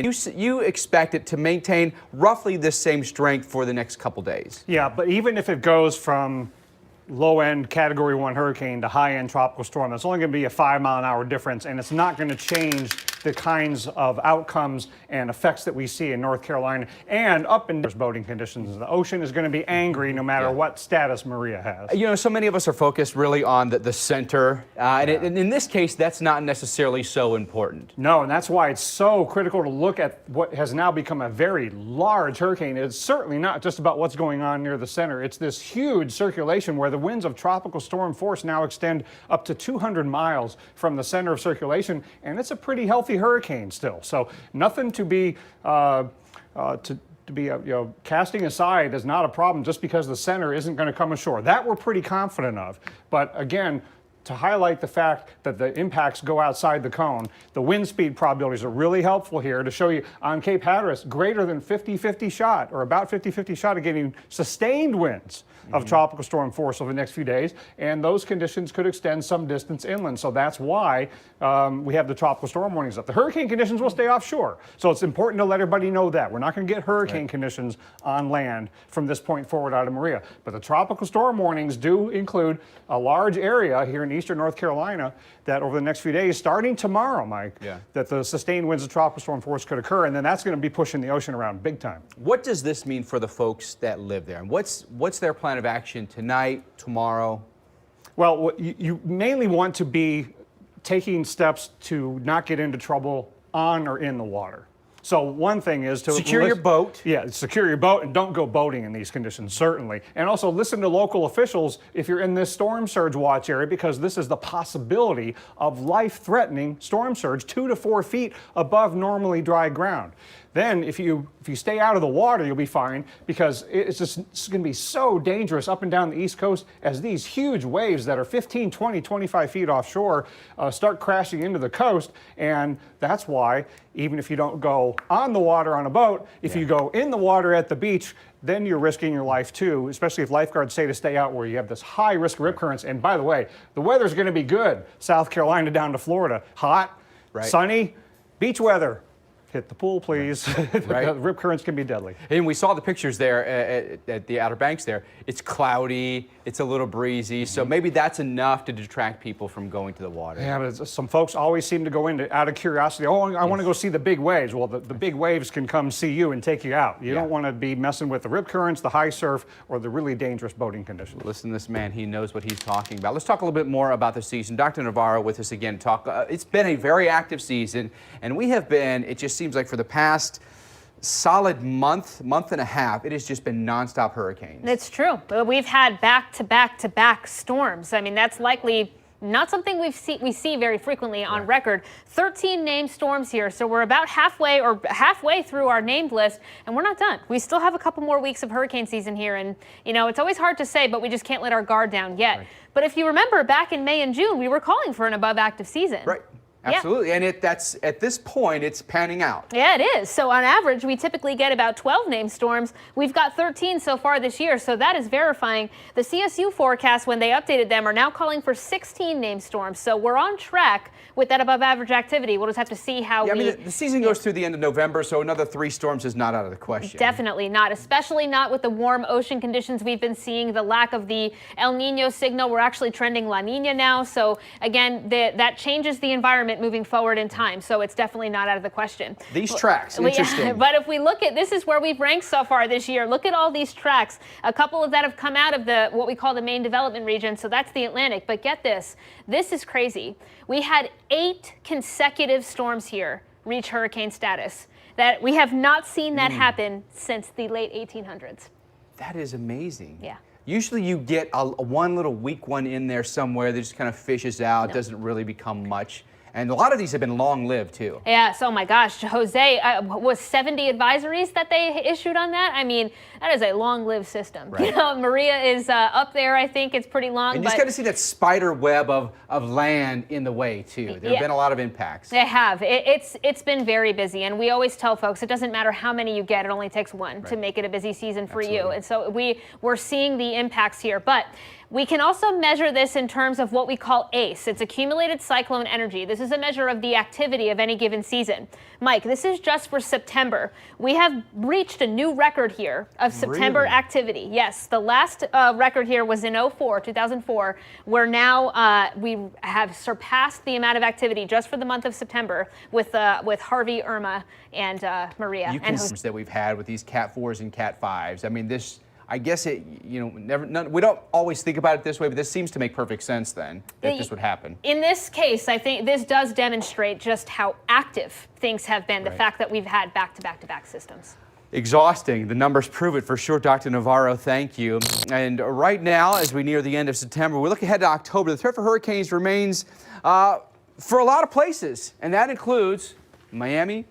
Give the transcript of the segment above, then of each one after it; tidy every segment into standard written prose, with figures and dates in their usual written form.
You expect it to maintain roughly the same strength for the next couple days. Yeah, but even if it goes from low-end Category 1 hurricane to high-end tropical storm, that's only going to be a 5-mile-an-hour difference, and it's not going to change the kinds of outcomes and effects that we see in North Carolina and up in boating conditions. The ocean is going to be angry no matter what status Maria has. You know, so many of us are focused really on the center, and in this case, that's not necessarily so important. No, and that's why it's so critical to look at what has now become a very large hurricane. It's certainly not just about what's going on near the center. It's this huge circulation where the winds of tropical storm force now extend up to 200 miles from the center of circulation, and it's a pretty healthy hurricane still. So nothing to be casting aside is not a problem just because the center isn't going to come ashore. That we're pretty confident of. But again, to highlight the fact that the impacts go outside the cone, the wind speed probabilities are really helpful here to show you on Cape Hatteras, greater than 50-50 shot, or about 50-50 shot of getting sustained winds of tropical storm force over the next few days, and those conditions could extend some distance inland. So that's why we have the tropical storm warnings up. The hurricane conditions will stay offshore, so it's important to let everybody know that. We're not going to get hurricane conditions on land from this point forward out of Maria, but the tropical storm warnings do include a large area here in eastern North Carolina that over the next few days, starting tomorrow, Mike, that the sustained winds of tropical storm force could occur, and then that's going to be pushing the ocean around big time. What does this mean for the folks that live there, and what's their plan of action tonight, tomorrow? Well, you mainly want to be taking steps to not get into trouble on or in the water. So one thing is to secure your boat. Yeah, secure your boat and don't go boating in these conditions, certainly. And also listen to local officials if you're in this storm surge watch area, because this is the possibility of life-threatening storm surge 2 to 4 feet above normally dry ground. Then if you stay out of the water, you'll be fine, because it's going to be so dangerous up and down the East Coast as these huge waves that are 15, 20, 25 feet offshore start crashing into the coast. And that's why, even if you don't go on the water on a boat, if you go in the water at the beach, then you're risking your life too, especially if lifeguards say to stay out where you have this high risk of rip currents. And by the way, the weather's going to be good. South Carolina down to Florida, hot, sunny, beach weather. Hit the pool, please. The rip currents can be deadly. And we saw the pictures there at the Outer Banks there. It's cloudy, it's a little breezy, so maybe that's enough to detract people from going to the water. Yeah, but some folks always seem to go into out of curiosity. Oh, I want to go see the big waves. Well, the big waves can come see you and take you out. You don't want to be messing with the rip currents, the high surf, or the really dangerous boating conditions. Listen to this man, he knows what he's talking about. Let's talk a little bit more about the season. Dr. Navarro with us again. It's been a very active season, and we have been, it just seems like for the past solid month and a half, it has just been nonstop hurricanes. It's true. We've had back-to-back-to-back storms. I mean, that's likely not something we see very frequently on record. 13 named storms here, so we're about halfway through our named list, and we're not done. We still have a couple more weeks of hurricane season here, and you know, it's always hard to say, but we just can't let our guard down yet. But if you remember, back in May and June, we were calling for an above active season. Absolutely, and that's at this point, it's panning out. Yeah, it is. So on average, we typically get about 12 named storms. We've got 13 so far this year, so that is verifying. The CSU forecast, when they updated them, are now calling for 16 named storms. So we're on track with that above average activity. We'll just have to see how I mean, the season goes through the end of November, so another 3 storms is not out of the question. Definitely not, especially not with the warm ocean conditions we've been seeing, the lack of the El Nino signal. We're actually trending La Nina now. So again, that changes the environment moving forward in time. So it's definitely not out of the question. These tracks, interesting. But if we look at, this is where we've ranked so far this year. Look at all these tracks. A couple of that have come out of what we call the main development region. So that's the Atlantic. But get this, this is crazy. We had 8 consecutive storms here reach hurricane status. That we have not seen that happen since the late 1800s. That is amazing. Yeah. Usually you get one little weak one in there somewhere that just kind of fishes out, doesn't really become much. And a lot of these have been long-lived, too. Yeah, so my gosh, Jose, was 70 advisories that they issued on that? I mean, that is a long-lived system. You know, Maria is up there, I think. It's pretty long. And you just got to see that spider web of land in the way, too. There have been a lot of impacts. They have. It's been very busy. And we always tell folks, it doesn't matter how many you get. It only takes one to make it a busy season for you. And so we're seeing the impacts here. But we can also measure this in terms of what we call ACE. It's accumulated cyclone energy. This This is a measure of the activity of any given season. Mike, this is just for September. We have reached a new record here of September activity. Yes, the last record here was in 2004, where now we have surpassed the amount of activity just for the month of September with Harvey, Irma, and Maria. You can see that we've had with these Cat 4s and Cat 5s. I mean, this, I guess it, we don't always think about it this way, but this seems to make perfect sense then, that this would happen. In this case, I think this does demonstrate just how active things have been, the fact that we've had back-to-back-to-back systems. Exhausting. The numbers prove it for sure, Dr. Navarro. Thank you. And right now, as we near the end of September, we look ahead to October. The threat for hurricanes remains for a lot of places, and that includes Miami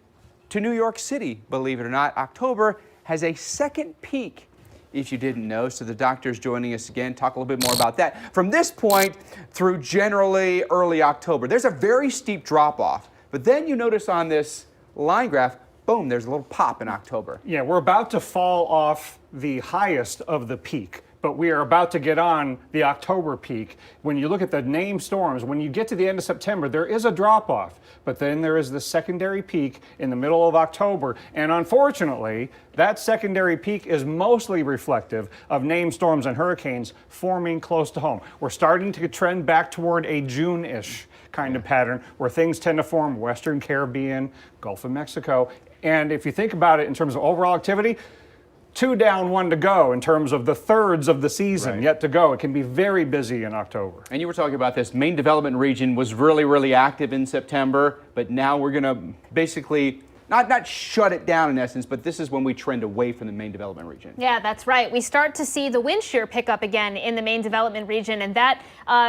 to New York City. Believe it or not, October has a second peak, if you didn't know. So the doctor's joining us again, talk a little bit more about that. From this point through generally early October, there's a very steep drop off. But then you notice on this line graph, boom, there's a little pop in October. Yeah, we're about to fall off the highest of the peak, but we are about to get on the October peak. When you look at the named storms, when you get to the end of September, there is a drop off, but then there is the secondary peak in the middle of October. And unfortunately, that secondary peak is mostly reflective of named storms and hurricanes forming close to home. We're starting to trend back toward a June-ish kind of pattern where things tend to form Western Caribbean, Gulf of Mexico. And if you think about it in terms of overall activity, 2 down, 1 to go in terms of the thirds of the season yet to go. It can be very busy in October. And you were talking about this. Main development region was really, really active in September, but now we're going to basically not shut it down in essence, but this is when we trend away from the main development region. Yeah, that's right. We start to see the wind shear pick up again in the main development region, and that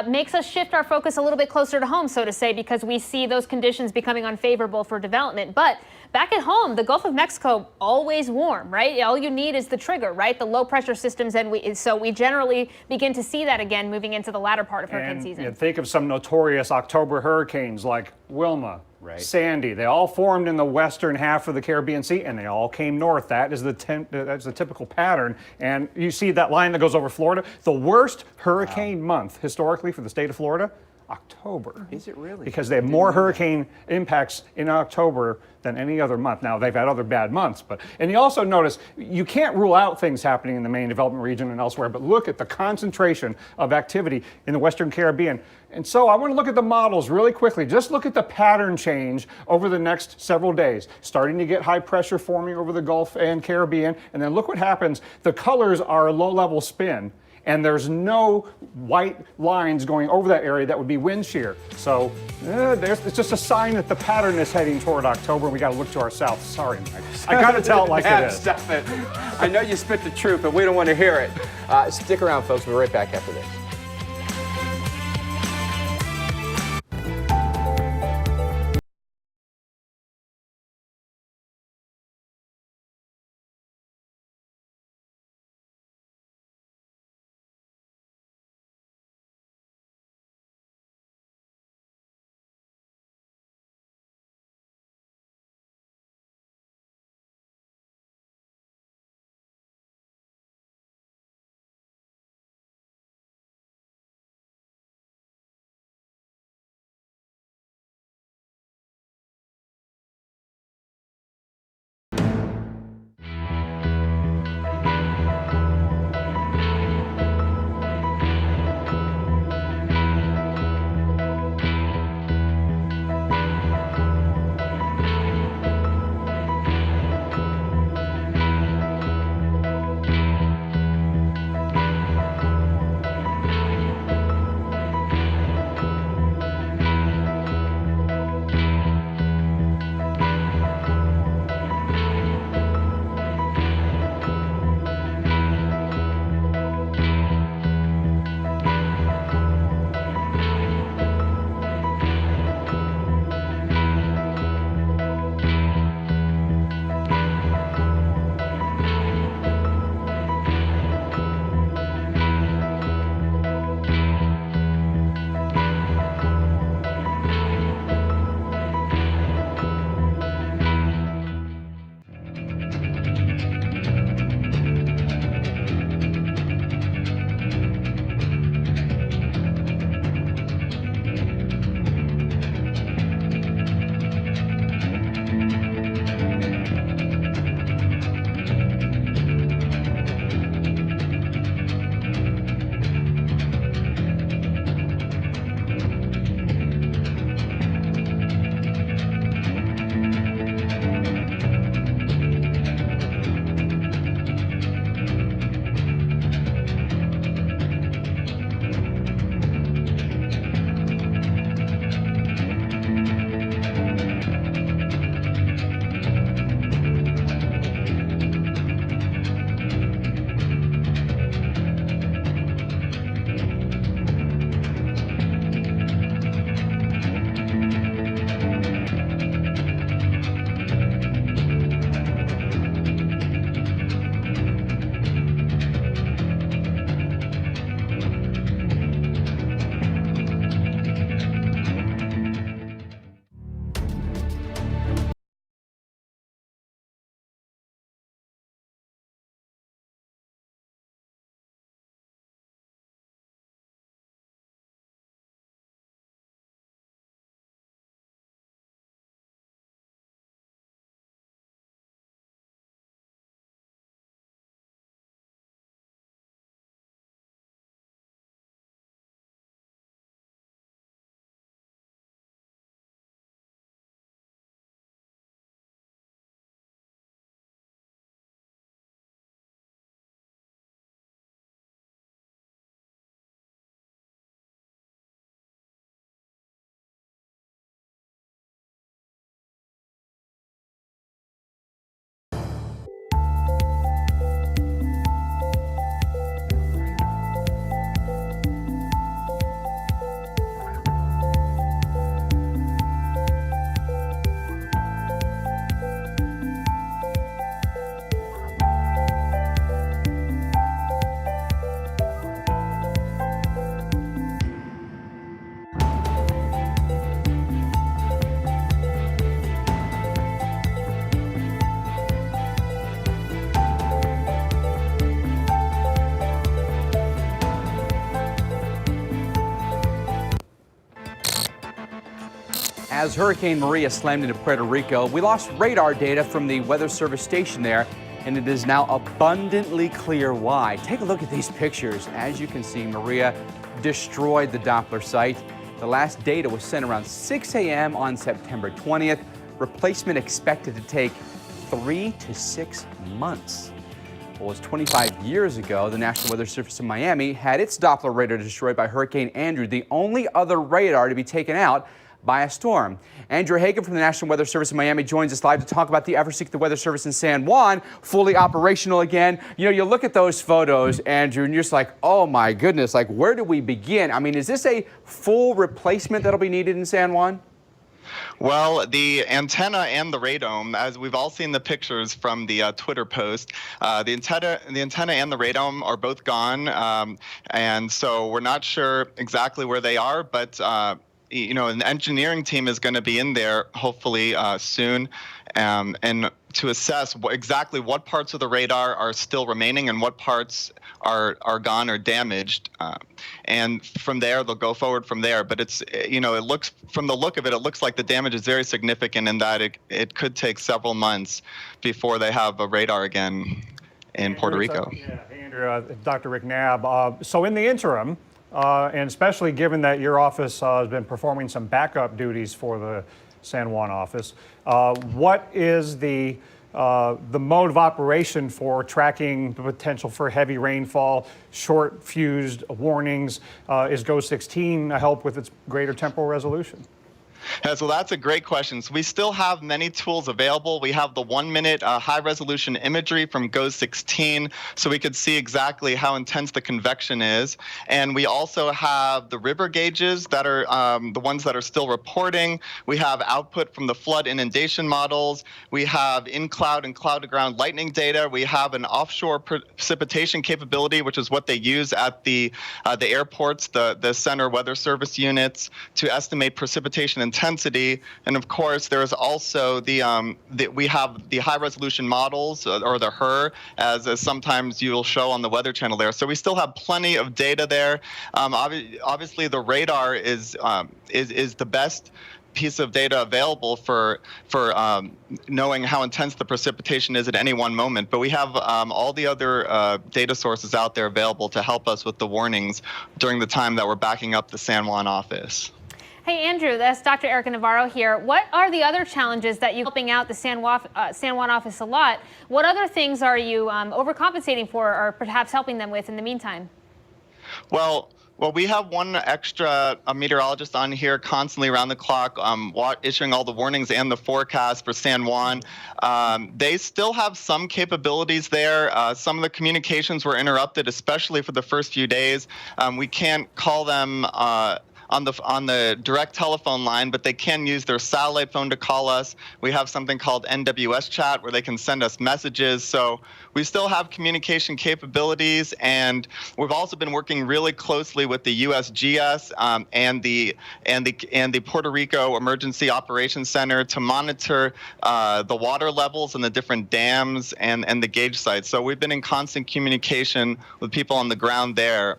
makes us shift our focus a little bit closer to home, so to say, because we see those conditions becoming unfavorable for development. But back at home, the Gulf of Mexico, always warm, right? All you need is the trigger, right? The low pressure systems, and so we generally begin to see that again moving into the latter part of hurricane season. And think of some notorious October hurricanes like Wilma, Sandy. They all formed in the western half of the Caribbean Sea, and they all came north. That is the typical pattern. And you see that line that goes over Florida. The worst hurricane month historically for the state of Florida, October. Is it really? Because they have more hurricane impacts in October than any other month. Now, they've had other bad months, and you also notice you can't rule out things happening in the main development region and elsewhere, but look at the concentration of activity in the Western Caribbean. And so I want to look at the models really quickly. Just look at the pattern change over the next several days. Starting to get high pressure forming over the Gulf and Caribbean, and then look what happens. The colors are low-level spin, and there's no white lines going over that area that would be wind shear. So it's just a sign that the pattern is heading toward October. We got to look to our south. Sorry, Mike. I got to tell it like it is. Stop it. I know you spit the truth, but we don't want to hear it. Stick around, folks. We'll be right back after this. As Hurricane Maria slammed into Puerto Rico, we lost radar data from the Weather Service station there, and it is now abundantly clear why. Take a look at these pictures. As you can see, Maria destroyed the Doppler site. The last data was sent around 6 a.m. on September 20th. Replacement expected to take 3 to 6 months. Well, it was 25 years ago, the National Weather Service in Miami had its Doppler radar destroyed by Hurricane Andrew, the only other radar to be taken out by a storm. Andrew Hagan from the National Weather Service in Miami joins us live to talk about the efforts to get the Weather Service in San Juan fully operational again. You know, you look at those photos, Andrew, and you're just like, oh my goodness, like where do we begin? I mean, is this a full replacement that'll be needed in San Juan? Well, the antenna and the radome, as we've all seen the pictures from the Twitter post, the antenna and the radome are both gone, and so we're not sure exactly where they are, but you know, an engineering team is going to be in there hopefully soon, and to assess exactly what parts of the radar are still remaining and what parts are gone or damaged, and from there they'll go forward from there. But it's, you know, it looks, from the look of it, it looks like the damage is very significant in that it could take several months before they have a radar again in Puerto Rico. Yeah, Andrew, Dr. Rick Knabb. So in the interim, and especially given that your office has been performing some backup duties for the San Juan office, what is the mode of operation for tracking the potential for heavy rainfall, short fused warnings? Is GOES 16 a help with its greater temporal resolution? Yeah, so that's a great question. So we still have many tools available. We have the 1-minute high-resolution imagery from GOES 16, so we could see exactly how intense the convection is. And we also have the river gauges that are the ones that are still reporting. We have output from the flood inundation models. We have in-cloud and cloud-to-ground lightning data. We have an offshore precipitation capability, which is what they use at the airports, the center weather service units, to estimate precipitation intensity. And of course, there is also we have the high resolution models, or the HER, as sometimes you'll show on the Weather Channel there. So we still have plenty of data there. Obviously, the radar is the best piece of data available for knowing how intense the precipitation is at any one moment. But we have all the other data sources out there available to help us with the warnings during the time that we're backing up the San Juan office. Hey, Andrew, that's Dr. Erica Navarro here. What are the other challenges that you're helping out the San Juan office a lot? What other things are you overcompensating for, or perhaps helping them with in the meantime? Well, we have one extra meteorologist on here constantly around the clock, issuing all the warnings and the forecast for San Juan. They still have some capabilities there. Some of the communications were interrupted, especially for the first few days. We can't call them on the direct telephone line, but they can use their satellite phone to call us. We have something called NWS chat where they can send us messages. So we still have communication capabilities, and we've also been working really closely with the USGS and the Puerto Rico Emergency Operations Center to monitor the water levels in the different dams and the gauge sites. So we've been in constant communication with people on the ground there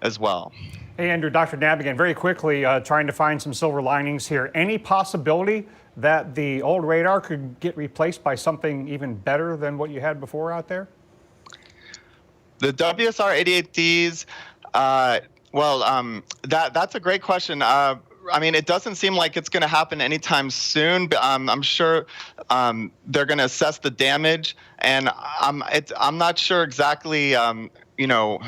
as well. Hey, Andrew, Dr. Knabb again, very quickly, trying to find some silver linings here. Any possibility that the old radar could get replaced by something even better than what you had before out there? The WSR 88Ds, that's a great question. I mean, it doesn't seem like it's going to happen anytime soon, but I'm sure they're going to assess the damage, and I'm not sure exactly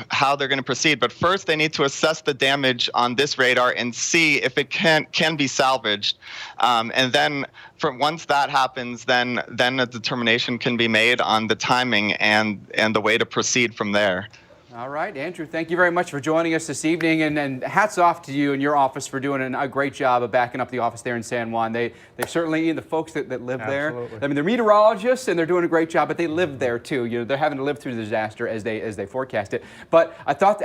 how they're going to proceed. But first, they need to assess the damage on this radar and see if it can be salvaged. And then once that happens, then a determination can be made on the timing and the way to proceed from there. All right, Andrew, thank you very much for joining us this evening, and hats off to you and your office for doing a great job of backing up the office there in San Juan. They certainly, the folks that live there, I mean, they're meteorologists and they're doing a great job, but they live there too. You know, they're having to live through the disaster as they forecast it. But I thought,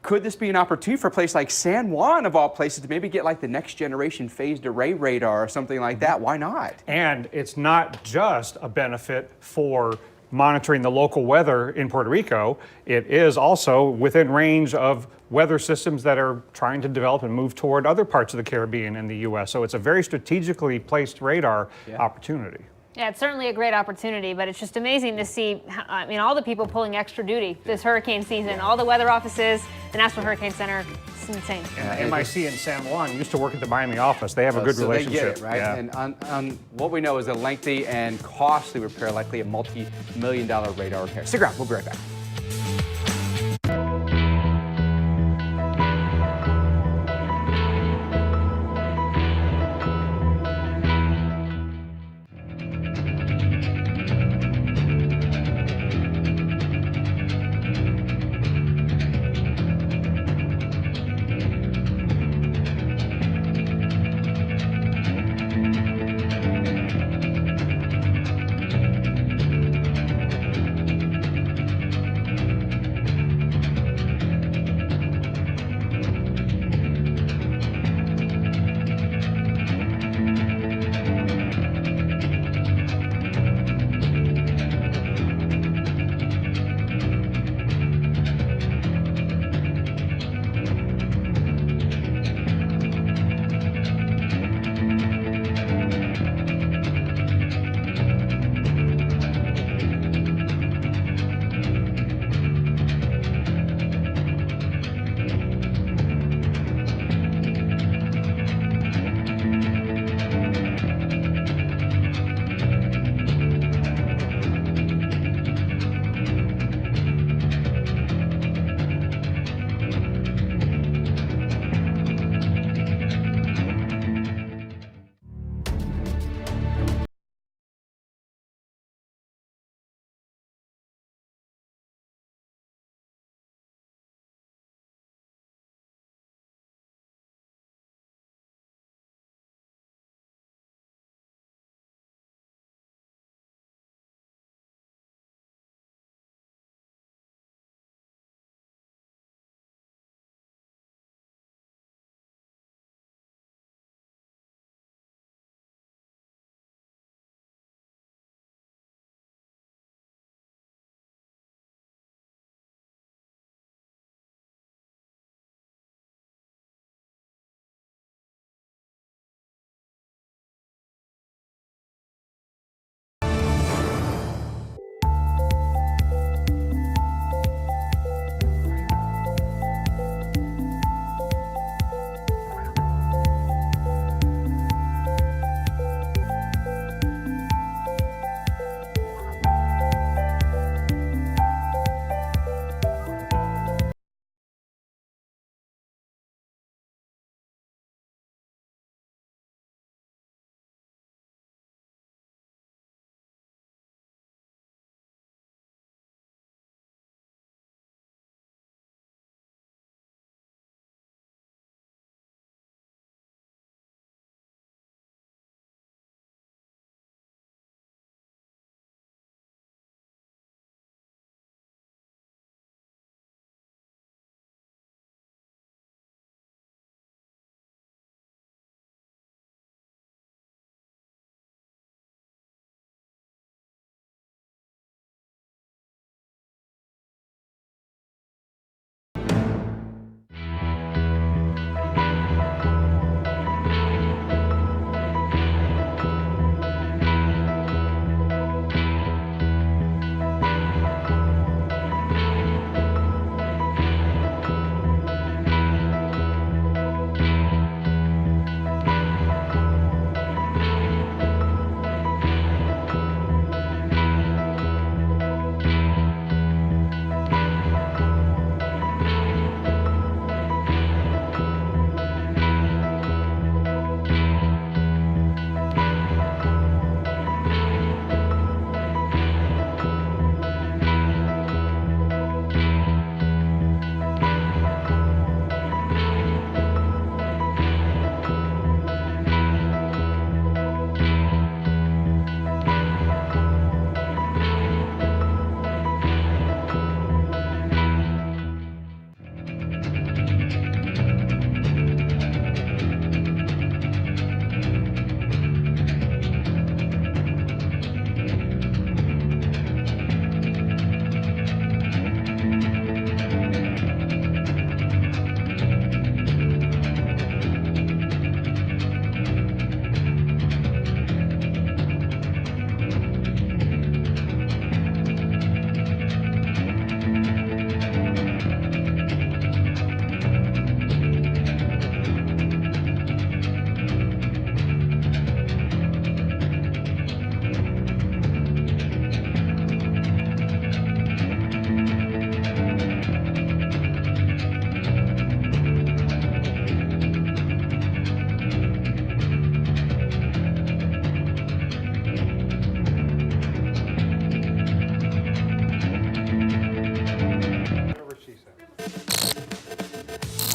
could this be an opportunity for a place like San Juan, of all places, to maybe get like the next generation phased array radar or something like that? Why not? And it's not just a benefit for monitoring the local weather in Puerto Rico. It is also within range of weather systems that are trying to develop and move toward other parts of the Caribbean and the U.S. So it's a very strategically placed radar opportunity. Yeah, it's certainly a great opportunity, but it's just amazing to see, I mean, all the people pulling extra duty this hurricane season, all the weather offices, the National Hurricane Center. It's insane. MIC in San Juan used to work at the Miami office. They have a good relationship. They get it, right? Yeah. And on what we know is a lengthy and costly repair, likely a multi-million-dollar radar repair. Stick around. We'll be right back.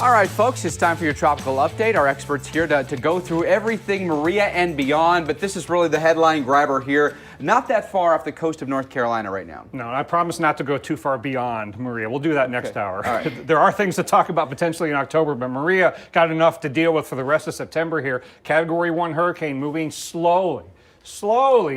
All right, folks, it's time for your tropical update. Our experts here to go through everything Maria and beyond, but this is really the headline grabber here. Not that far off the coast of North Carolina right now. No, I promise not to go too far beyond Maria. We'll do that next hour. All right. There are things to talk about potentially in October, but Maria got enough to deal with for the rest of September here. Category 1 hurricane moving slowly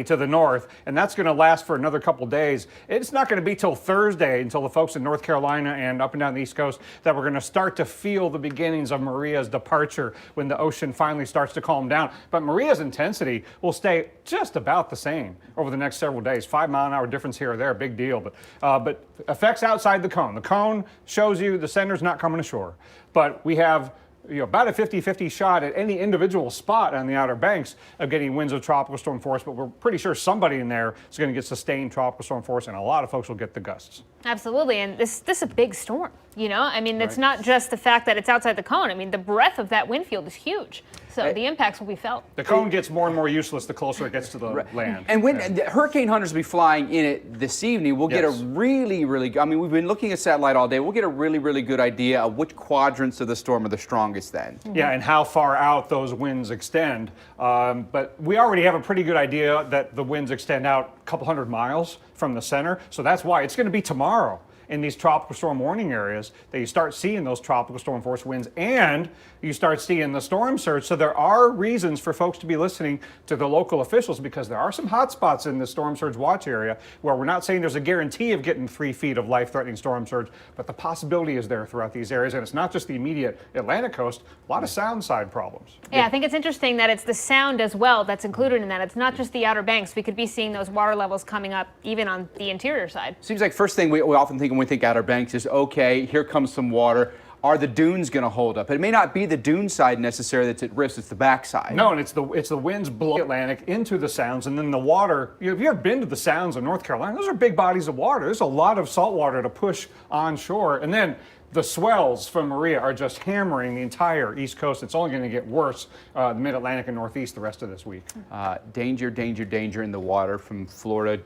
to the north, and that's going to last for another couple days. It's not going to be till Thursday until the folks in North Carolina and up and down the East Coast that we're going to start to feel the beginnings of Maria's departure when the ocean finally starts to calm down. But Maria's intensity will stay just about the same over the next several days. 5-mile-an-hour difference here or there, big deal. But effects outside the cone. The cone shows you the center's not coming ashore, but we have about a 50-50 shot at any individual spot on the Outer Banks of getting winds of tropical storm force, but we're pretty sure somebody in there is going to get sustained tropical storm force, and a lot of folks will get the gusts. Absolutely, and this is a big storm, I mean, it's not just the fact that it's outside the cone. I mean, the breadth of that wind field is huge, so the impacts will be felt. The cone gets more and more useless the closer it gets to the land. And when the hurricane hunters will be flying in it this evening, we'll get a really, I mean, we've been looking at satellite all day. We'll get a really good idea of which quadrants of the storm are the strongest then. Yeah, and how far out those winds extend. But we already have a pretty good idea that the winds extend out a couple hundred miles from the center. So that's why it's going to be tomorrow in these tropical storm warning areas that you start seeing those tropical storm force winds and you start seeing the storm surge. So there are reasons for folks to be listening to the local officials, because there are some hot spots in the storm surge watch area where we're not saying there's a guarantee of getting 3 feet of life-threatening storm surge, but the possibility is there throughout these areas. And it's not just the immediate Atlantic coast, a lot of sound side problems. Yeah, I think it's interesting that it's the sound as well that's included in that. It's not just the Outer Banks. We could be seeing those water levels coming up even on the interior side. Seems like first thing we often think when we think Outer Banks is, okay, here comes some water. Are the dunes going to hold up? It may not be the dune side necessarily that's at risk, it's the backside. No, and it's the winds blow the Atlantic into the sounds, and then the water. If you've ever been to the sounds of North Carolina, those are big bodies of water. There's a lot of salt water to push onshore, and then the swells from Maria are just hammering the entire East Coast. It's only going to get worse, the Mid-Atlantic and Northeast the rest of this week. Danger in the water from Florida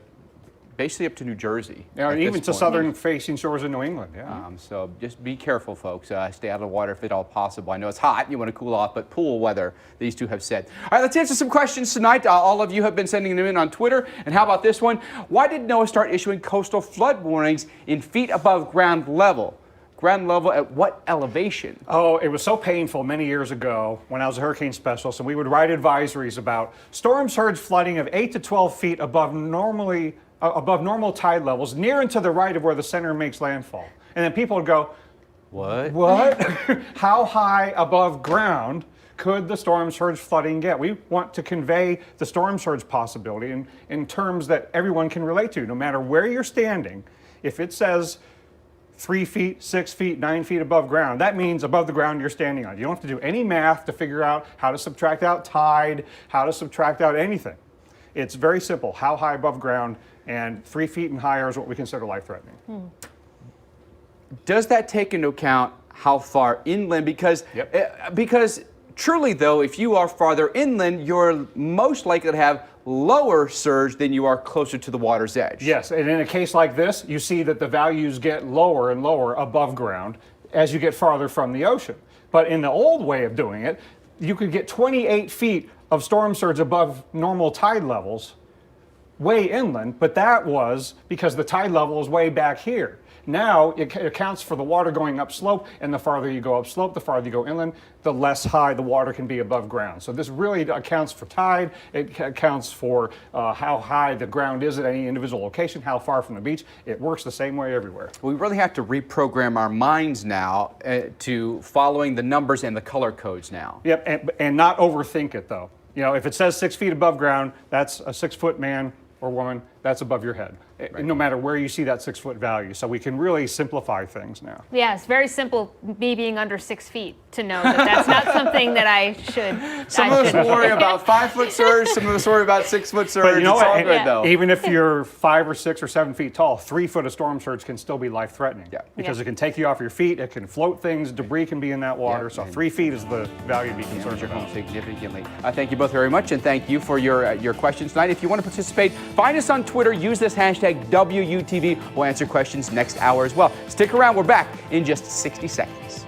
basically up to New Jersey. Yeah, even to southern-facing shores of New England. Yeah. So just be careful, folks. Stay out of the water if at all possible. I know it's hot, you want to cool off, but pool weather, these two have said. All right, let's answer some questions tonight. All of you have been sending them in on Twitter. And how about this one? Why did NOAA start issuing coastal flood warnings in feet above ground level? Ground level at what elevation? Oh, it was so painful many years ago when I was a hurricane specialist, and we would write advisories about storm surge flooding of 8 to 12 feet above normal tide levels, near and to the right of where the center makes landfall. And then people would go, What? How high above ground could the storm surge flooding get? We want to convey the storm surge possibility in terms that everyone can relate to, no matter where you're standing. If it says 3 feet, 6 feet, 9 feet above ground, that means above the ground you're standing on. You don't have to do any math to figure out how to subtract out tide, how to subtract out anything. It's very simple. How high above ground, and 3 feet and higher is what we consider life-threatening. Does that take into account how far inland? Because truly, though, if you are farther inland, you're most likely to have lower surge than you are closer to the water's edge. Yes, and in a case like this, you see that the values get lower and lower above ground as you get farther from the ocean. But in the old way of doing it, you could get 28 feet of storm surge above normal tide levels way inland, but that was because the tide level is way back here. Now it accounts for the water going upslope, and the farther you go upslope, the farther you go inland, the less high the water can be above ground. So this really accounts for tide. It accounts for how high the ground is at any individual location, how far from the beach. It works the same way everywhere. We really have to reprogram our minds now to following the numbers and the color codes now. Yep, and not overthink it, though. If it says 6 feet above ground, that's a 6-foot man or woman, that's above your head, no matter where you see that 6-foot value. So we can really simplify things now. Yeah, it's very simple, me being under 6 feet, to know that that's not something that I should. Some of us worry about 5-foot surge, some of us worry about 6-foot surge. But it's all good, though. Even if you're 5 or 6 or 7 feet tall, 3 foot of storm surge can still be life-threatening. Because it can take you off your feet, it can float things, debris can be in that water. So 3 feet is the value to be concerned about. Significantly. Thank you both very much, and thank you for your questions tonight. If you want to participate, find us on Twitter. Use this hashtag WUTV. We'll answer questions next hour as well. Stick around. We're back in just 60 seconds.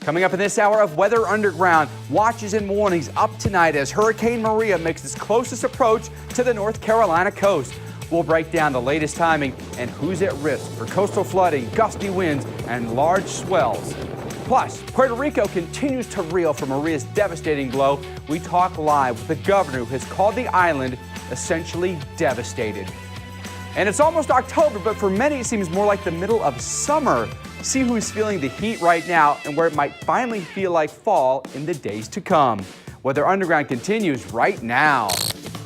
Coming up in this hour of Weather Underground, watches and warnings up tonight as Hurricane Maria makes its closest approach to the North Carolina coast. We'll break down the latest timing and who's at risk for coastal flooding, gusty winds, and large swells. Plus, Puerto Rico continues to reel from Maria's devastating blow. We talk live with the governor who has called the island essentially devastated. And it's almost October, but for many it seems more like the middle of summer. See who's feeling the heat right now and where it might finally feel like fall in the days to come. Weather Underground continues right now.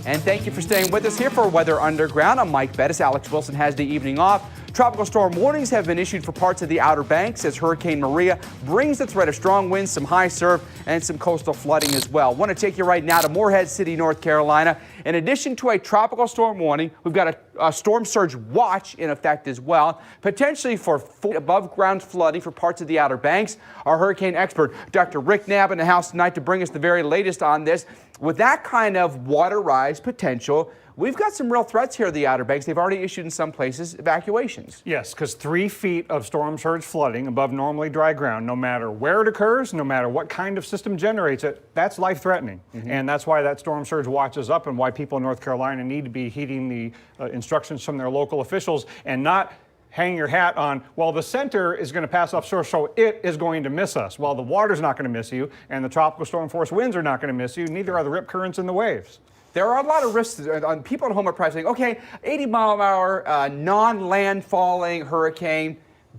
And thank you for staying with us here for Weather Underground. I'm Mike Bettis. Alex Wilson has the evening off. Tropical storm warnings have been issued for parts of the Outer Banks as Hurricane Maria brings the threat of strong winds, some high surf, and some coastal flooding as well. Want to take you right now to Morehead City, North Carolina. In addition to a tropical storm warning, we've got a storm surge watch in effect as well, potentially for above ground flooding for parts of the Outer Banks. Our hurricane expert, Dr. Rick Knapp, in the house tonight to bring us the very latest on this. With that kind of water rise potential, we've got some real threats here at the Outer Banks. They've already issued in some places evacuations. Yes, because 3 feet of storm surge flooding above normally dry ground, no matter where it occurs, no matter what kind of system generates it, that's life-threatening. And that's why that storm surge watch is up and why people in North Carolina need to be heeding the instructions from their local officials and not hang your hat on, well, the center is going to pass offshore, so it is going to miss us. Well, the water's not going to miss you, and the tropical storm force winds are not going to miss you, neither are the rip currents and the waves. There are a lot of risks. People at home are probably saying, okay, 80-mile-an-hour, non-landfalling hurricane,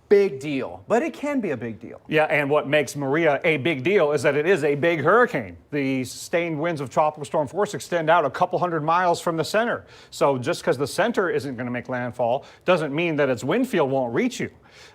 big deal. But it can be a big deal. Yeah, and what makes Maria a big deal is that it is a big hurricane. The sustained winds of tropical storm force extend out a couple hundred miles from the center. So just because the center isn't going to make landfall doesn't mean that its wind field won't reach you.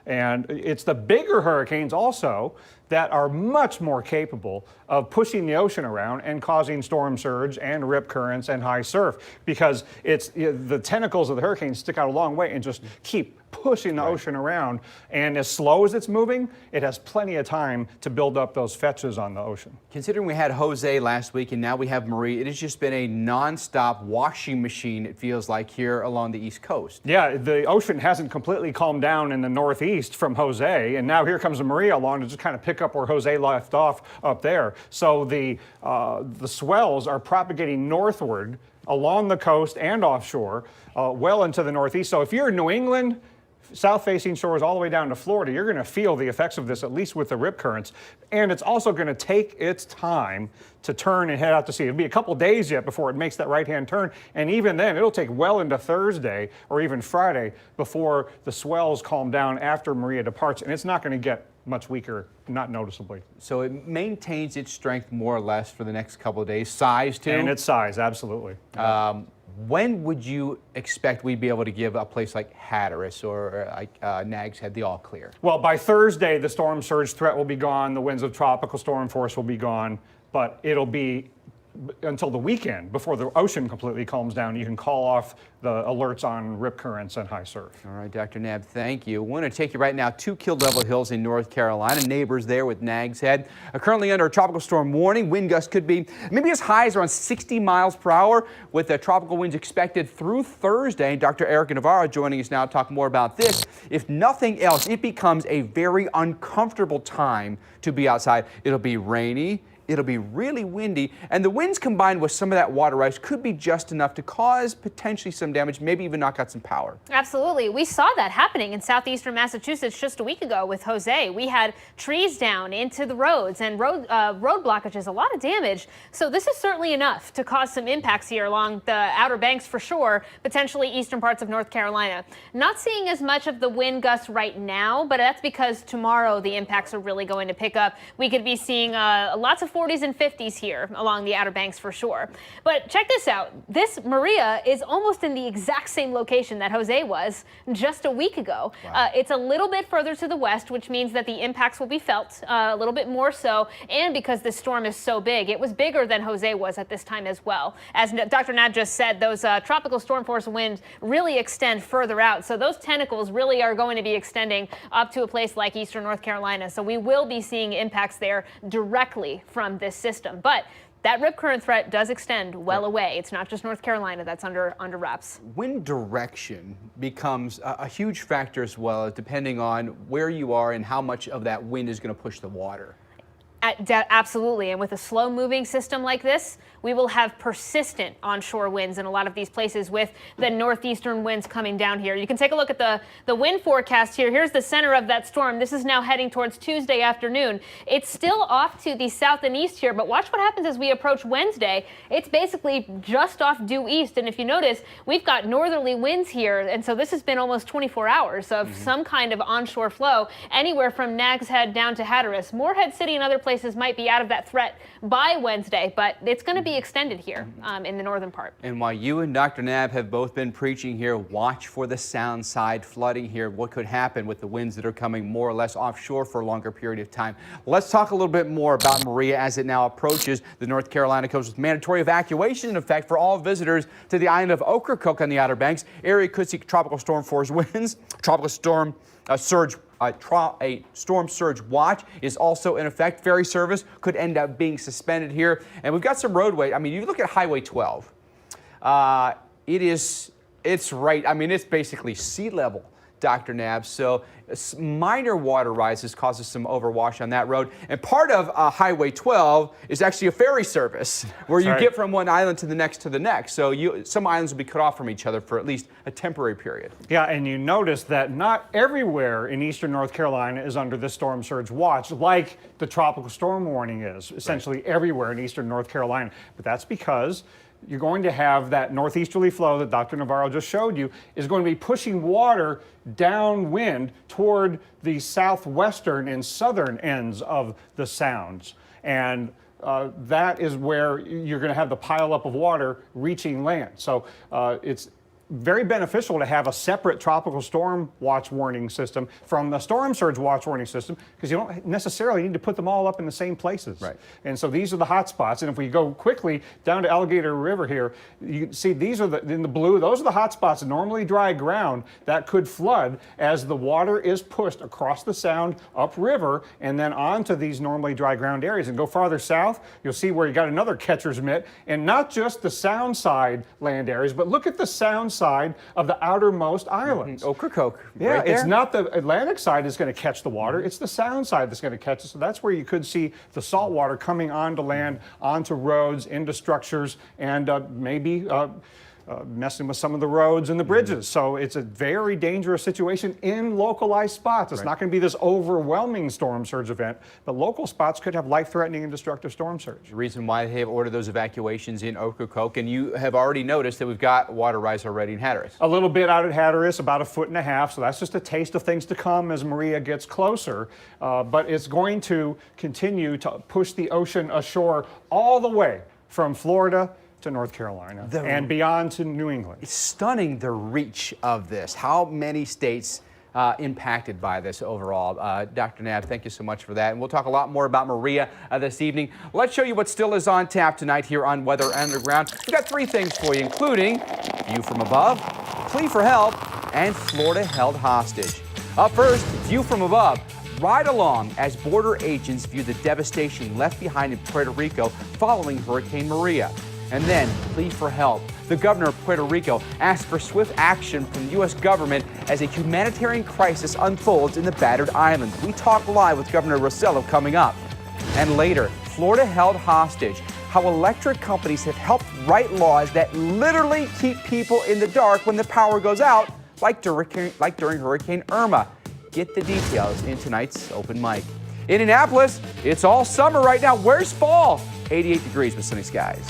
And it's the bigger hurricanes also that are much more capable of pushing the ocean around and causing storm surge and rip currents and high surf, because it's the tentacles of the hurricane stick out a long way and just keep pushing the ocean around. And as slow as it's moving, it has plenty of time to build up those fetches on the ocean. Considering we had Jose last week and now we have Maria, it has just been a nonstop washing machine, it feels like, here along the East Coast. Yeah, the ocean hasn't completely calmed down in the northeast from Jose, and now here comes a Maria along to just kind of pick up where Jose left off up there. So the swells are propagating northward along the coast and offshore, well into the northeast. So if you're in New England, south-facing shores all the way down to Florida, you're going to feel the effects of this, at least with the rip currents. And it's also going to take its time to turn and head out to sea. It'll be a couple days yet before it makes that right-hand turn. And even then, it'll take well into Thursday or even Friday before the swells calm down after Maria departs. And it's not going to get much weaker, not noticeably. So it maintains its strength more or less for the next couple of days. Size, too? And its size, absolutely. When would you expect we'd be able to give a place like Hatteras or Nags Head the all clear? Well, by Thursday, the storm surge threat will be gone. The winds of tropical storm force will be gone. But it'll be until the weekend before the ocean completely calms down. You can call off the alerts on rip currents and high surf. All right, Dr. Knapp, thank you. I want to take you right now to Kill Devil Hills in North Carolina. Neighbors there with Nags Head. Currently under a tropical storm warning. Wind gusts could be maybe as high as around 60 miles per hour with the tropical winds expected through Thursday. Dr. Erica Navarro joining us now to talk more about this. If nothing else, it becomes a very uncomfortable time to be outside. It'll be rainy. It'll be really windy, and the winds combined with some of that water ice could be just enough to cause potentially some damage, maybe even knock out some power. Absolutely. We saw that happening in southeastern Massachusetts just a week ago with Jose. We had trees down into the roads and road blockages, a lot of damage. So this is certainly enough to cause some impacts here along the Outer Banks for sure, potentially eastern parts of North Carolina. Not seeing as much of the wind gusts right now, but that's because tomorrow the impacts are really going to pick up. We could be seeing lots of 40s and 50s here along the Outer Banks for sure. But check this out. This Maria is almost in the exact same location that Jose was just a week ago. Wow. It's a little bit further to the west, which means that the impacts will be felt a little bit more so. And because this storm is so big, it was bigger than Jose was at this time as well. As Dr. Knapp just said, those tropical storm force winds really extend further out. So those tentacles really are going to be extending up to a place like eastern North Carolina. So we will be seeing impacts there directly from from this system. But that rip current threat does extend well away. It's not just North Carolina that's under wraps. Wind direction becomes a huge factor as well, depending on where you are and how much of that wind is going to push the water. Absolutely, and with a slow-moving system like this, we will have persistent onshore winds in a lot of these places with the northeastern winds coming down here. You can take a look at the wind forecast here. Here's the center of that storm. This is now heading towards Tuesday afternoon. It's still off to the south and east here, but watch what happens as we approach Wednesday. It's basically just off due east, and if you notice, we've got northerly winds here, and so this has been almost 24 hours of some kind of onshore flow, anywhere from Nags Head down to Hatteras. Morehead City and other places might be out of that threat by Wednesday, but it's going to be extended here in the northern part. And while you and Dr. Knapp have both been preaching here, watch for the sound side flooding here, what could happen with the winds that are coming more or less offshore for a longer period of time. Let's talk a little bit more about Maria as it now approaches the North Carolina coast with mandatory evacuation in effect for all visitors to the island of Ocracoke on the Outer Banks. Area could see tropical storm force winds, tropical storm surge. A storm surge watch is also in effect. Ferry service could end up being suspended here. And we've got some roadway. I mean, you look at Highway 12. It's right. I mean, it's basically sea level, Dr. Knapp. So minor water rises causes some overwash on that road. And part of Highway 12 is actually a ferry service where you get from one island to the next to the next. So some islands will be cut off from each other for at least a temporary period. Yeah, and you notice that not everywhere in eastern North Carolina is under this storm surge watch, like the tropical storm warning is essentially everywhere in eastern North Carolina. But that's because you're going to have that northeasterly flow that Dr. Navarro just showed you is going to be pushing water downwind toward the southwestern and southern ends of the sounds. And that is where you're going to have the pileup of water reaching land. So it's very beneficial to have a separate tropical storm watch warning system from the storm surge watch warning system, because you don't necessarily need to put them all up in the same places. Right. And so these are the hot spots. And if we go quickly down to Alligator River here, you can see these are in the blue, those are the hot spots, normally dry ground that could flood as the water is pushed across the sound upriver and then onto these normally dry ground areas. And go farther south, you'll see where you got another catcher's mitt, and not just the sound side land areas, but look at the sound side of the outermost islands. Ocracoke. Yeah, right there. it's not the Atlantic side that's going to catch the water, it's the sound side that's going to catch it. So that's where you could see the salt water coming onto land, onto roads, into structures, and maybe messing with some of the roads and the bridges. So it's a very dangerous situation in localized spots. It's not going to be this overwhelming storm surge event, but local spots could have life-threatening and destructive storm surge. The reason why they have ordered those evacuations in Ocracoke, and you have already noticed that we've got water rise already in Hatteras. A little bit out at Hatteras, about 1.5 feet, so that's just a taste of things to come as Maria gets closer. But it's going to continue to push the ocean ashore all the way from Florida to North Carolina and beyond to New England. It's stunning the reach of this. How many states impacted by this overall? Dr. Knapp, thank you so much for that. And we'll talk a lot more about Maria this evening. Let's show you what still is on tap tonight here on Weather Underground. We've got 3 things for you, including View from Above, Plea for Help, and Florida Held Hostage. Up first, View from Above. Ride along as border agents view the devastation left behind in Puerto Rico following Hurricane Maria. And then, Plea for Help. The governor of Puerto Rico asked for swift action from the U.S. government as a humanitarian crisis unfolds in the battered island. We talk live with Governor Rossello coming up. And later, Florida Held Hostage. How electric companies have helped write laws that literally keep people in the dark when the power goes out, like during Hurricane Irma. Get the details in tonight's Open Mic. In Indianapolis, it's all summer right now. Where's fall? 88 degrees with sunny skies.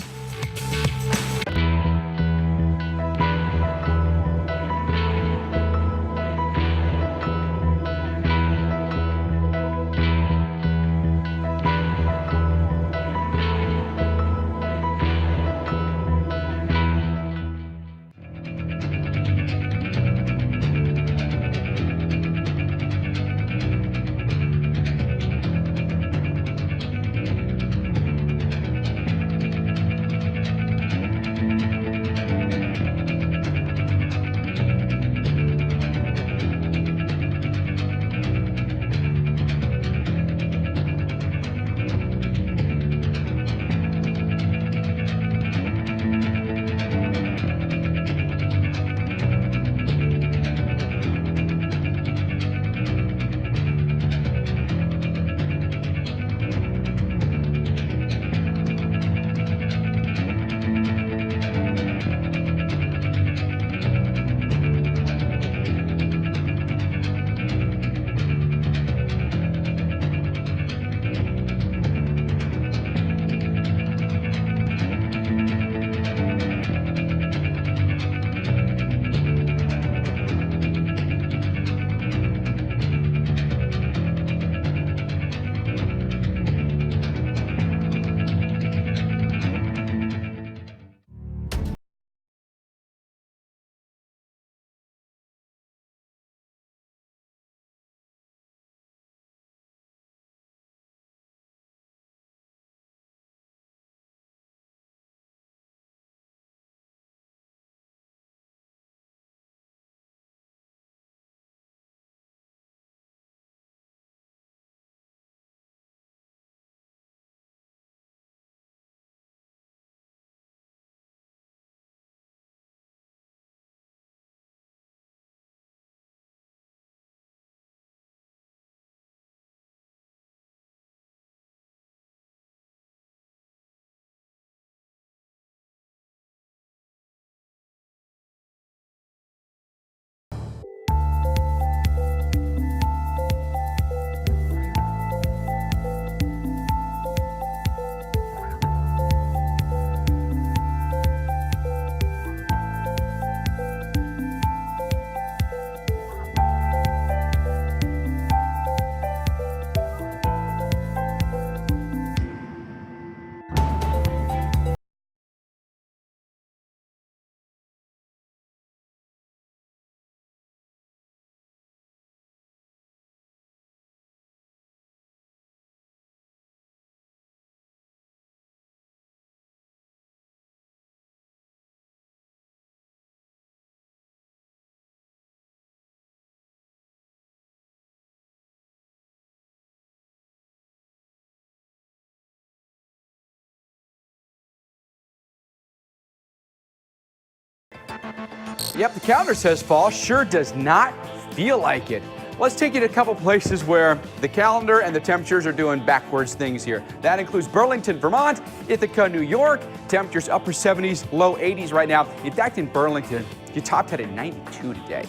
Yep, the calendar says fall. Sure does not feel like it. Let's take you to a couple places where the calendar and the temperatures are doing backwards things here. That includes Burlington, Vermont, Ithaca, New York. Temperatures upper 70s, low 80s right now. In fact, in Burlington, you topped out at 92 today.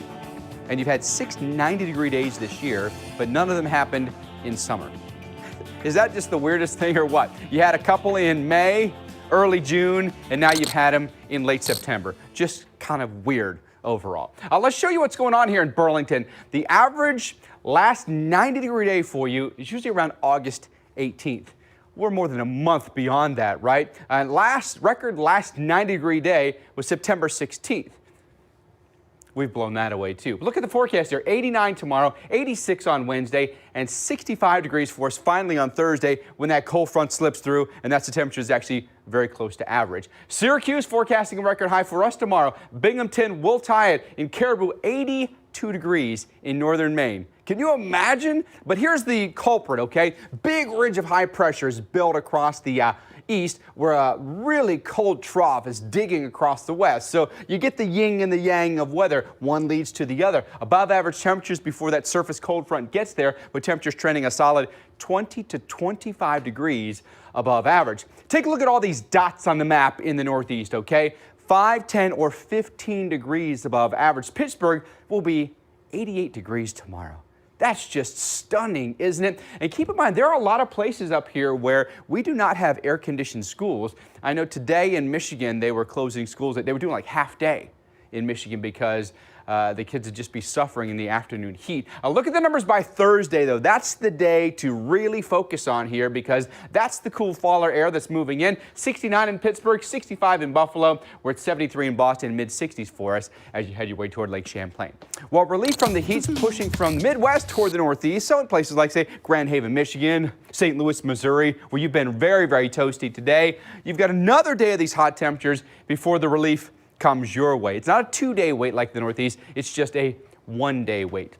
And you've had 6 90-degree days this year, but none of them happened in summer. Is that just the weirdest thing or what? You had a couple in May, early June, and now you've had them in late September. Just kind of weird overall. Let's show you what's going on here in Burlington. The average last 90-degree day for you is usually around August 18th. We're more than a month beyond that, right? And last 90-degree day was September 16th. We've blown that away too. Look at the forecast here. 89 tomorrow, 86 on Wednesday, and 65 degrees for us finally on Thursday when that cold front slips through, and that's the temperature is actually very close to average. Syracuse forecasting a record high for us tomorrow. Binghamton will tie it. In Caribou, 82 degrees in northern Maine. Can you imagine? But here's the culprit, okay? Big ridge of high pressure is built across the east, where a really cold trough is digging across the west. So you get the yin and the yang of weather. One leads to the other. Above average temperatures before that surface cold front gets there, with temperatures trending a solid 20 to 25 degrees above average. Take a look at all these dots on the map in the Northeast, okay? 5, 10, or 15 degrees above average. Pittsburgh will be 88 degrees tomorrow. That's just stunning, isn't it? And keep in mind, there are a lot of places up here where we do not have air-conditioned schools. I know today in Michigan, they were closing schools. They were doing like half day in Michigan because the kids would just be suffering in the afternoon heat. Look at the numbers by Thursday, though. That's the day to really focus on here because that's the cool faller air that's moving in. 69 in Pittsburgh, 65 in Buffalo. We're at 73 in Boston, mid-60s for us as you head your way toward Lake Champlain. Well, relief from the heat's pushing from the Midwest toward the Northeast. So in places like, say, Grand Haven, Michigan, St. Louis, Missouri, where you've been very, very toasty today, you've got another day of these hot temperatures before the relief comes your way. It's not a 2-day wait like the Northeast. It's just a 1-day wait.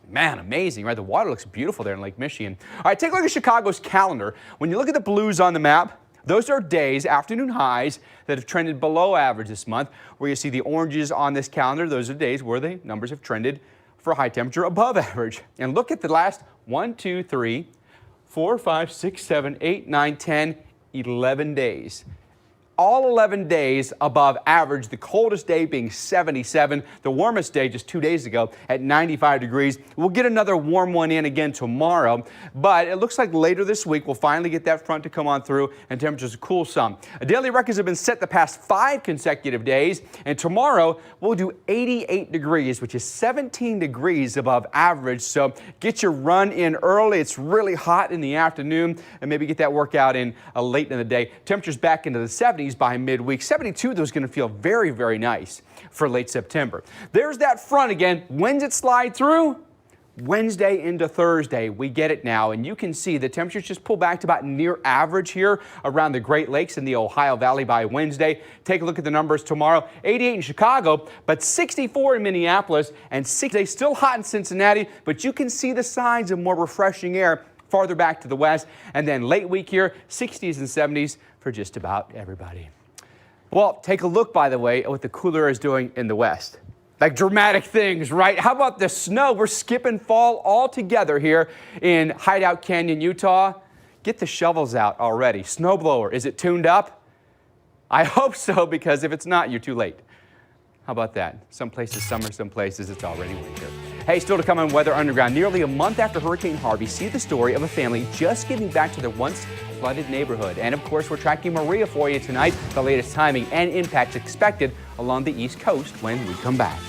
Man, amazing, right? The water looks beautiful there in Lake Michigan. All right, take a look at Chicago's calendar. When you look at the blues on the map, those are days, afternoon highs, that have trended below average this month. Where you see the oranges on this calendar, those are days where the numbers have trended for high temperature above average. And look at the last 1, 2, 3, 4, 5, 6, 7, 8, 9, 10, 11 days. All 11 days above average, the coldest day being 77, the warmest day just 2 days ago at 95 degrees. We'll get another warm one in again tomorrow, but it looks like later this week we'll finally get that front to come on through and temperatures cool some. Daily records have been set the past 5 consecutive days, and tomorrow we'll do 88 degrees, which is 17 degrees above average. So get your run in early. It's really hot in the afternoon, and maybe get that workout in late in the day. Temperatures back into the 70s by midweek. 72, though, is going to feel very, very nice for late September. There's that front again. When's it slide through? Wednesday into Thursday. We get it now, and you can see the temperatures just pull back to about near average here around the Great Lakes and the Ohio Valley by Wednesday. Take a look at the numbers tomorrow. 88 in Chicago, but 64 in Minneapolis, and 6 days still hot in Cincinnati, but you can see the signs of more refreshing air farther back to the west. And then late week here, 60s and 70s for just about everybody. Well, take a look, by the way, at what the cooler air is doing in the west. Like dramatic things, right? How about the snow? We're skipping fall altogether here in Hideout Canyon, Utah. Get the shovels out already. Snowblower, is it tuned up? I hope so, because if it's not, you're too late. How about that? Some places summer, some places it's already winter. Hey, still to come on Weather Underground. Nearly a month after Hurricane Harvey, see the story of a family just getting back to their once flooded neighborhood. And of course, we're tracking Maria for you tonight. The latest timing and impacts expected along the East Coast when we come back.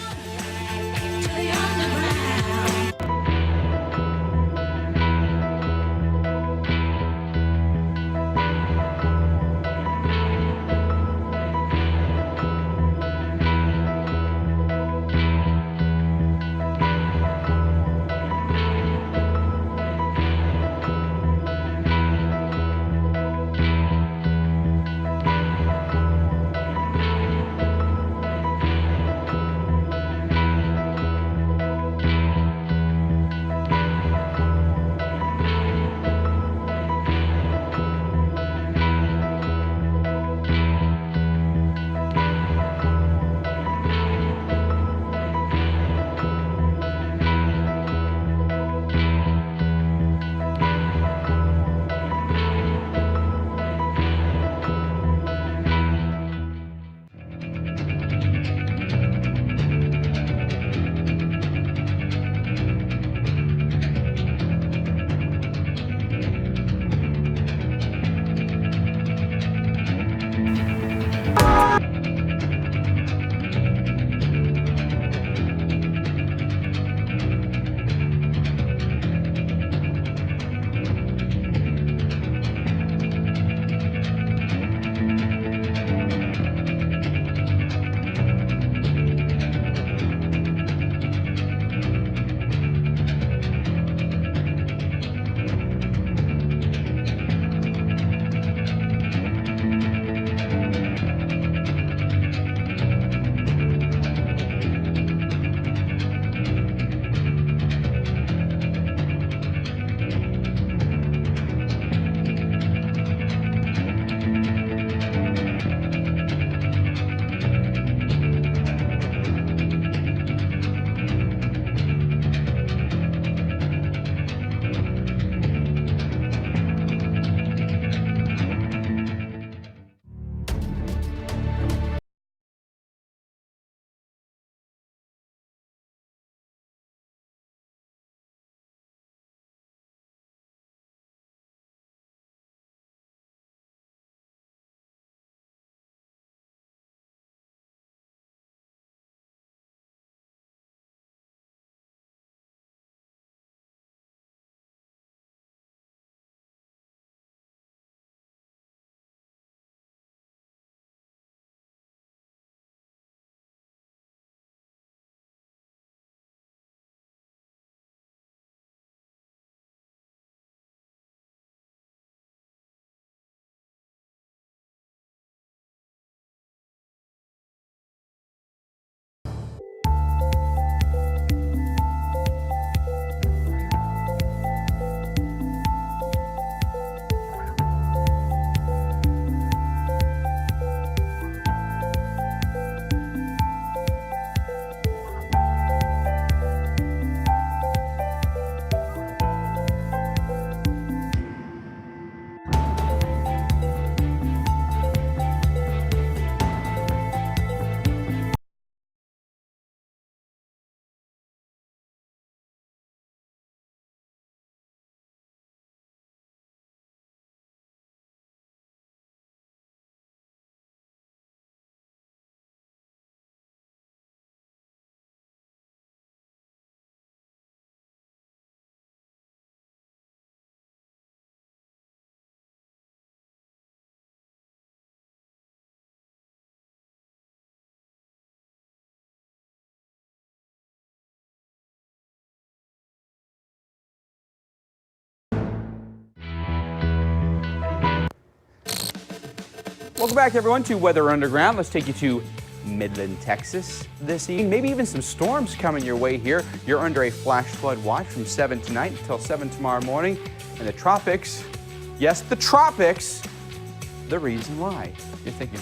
Welcome back, everyone, to Weather Underground. Let's take you to Midland, Texas this evening. Maybe even some storms coming your way here. You're under a flash flood watch from 7 tonight until 7 tomorrow morning. And the tropics, yes, the tropics, the reason why. You're thinking,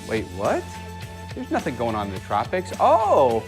wait, what? There's nothing going on in the tropics. Oh,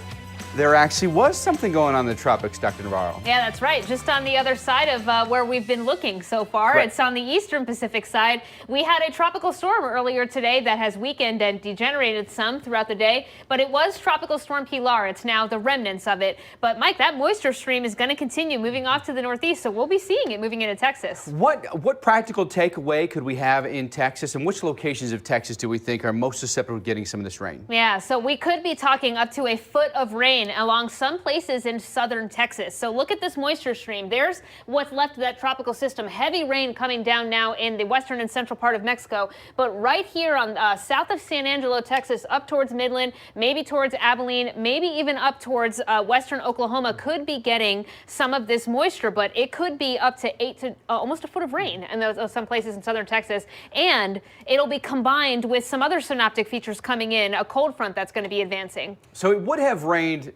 there actually was something going on in the tropics, Dr. Navarro. Yeah, that's right. Just on the other side of where we've been looking so far. Right. It's on the eastern Pacific side. We had a tropical storm earlier today that has weakened and degenerated some throughout the day, but it was Tropical Storm Pilar. It's now the remnants of it. But Mike, that moisture stream is going to continue moving off to the northeast, so we'll be seeing it moving into Texas. What practical takeaway could we have in Texas, and which locations of Texas do we think are most susceptible to getting some of this rain? Yeah, so we could be talking up to a foot of rain along some places in southern Texas. So look at this moisture stream. There's what's left of that tropical system. Heavy rain coming down now in the western and central part of Mexico. But right here on south of San Angelo, Texas, up towards Midland, maybe towards Abilene, maybe even up towards western Oklahoma could be getting some of this moisture. But it could be up to 8 to almost a foot of rain in those some places in southern Texas. And it'll be combined with some other synoptic features coming in, a cold front that's going to be advancing. So it would have rained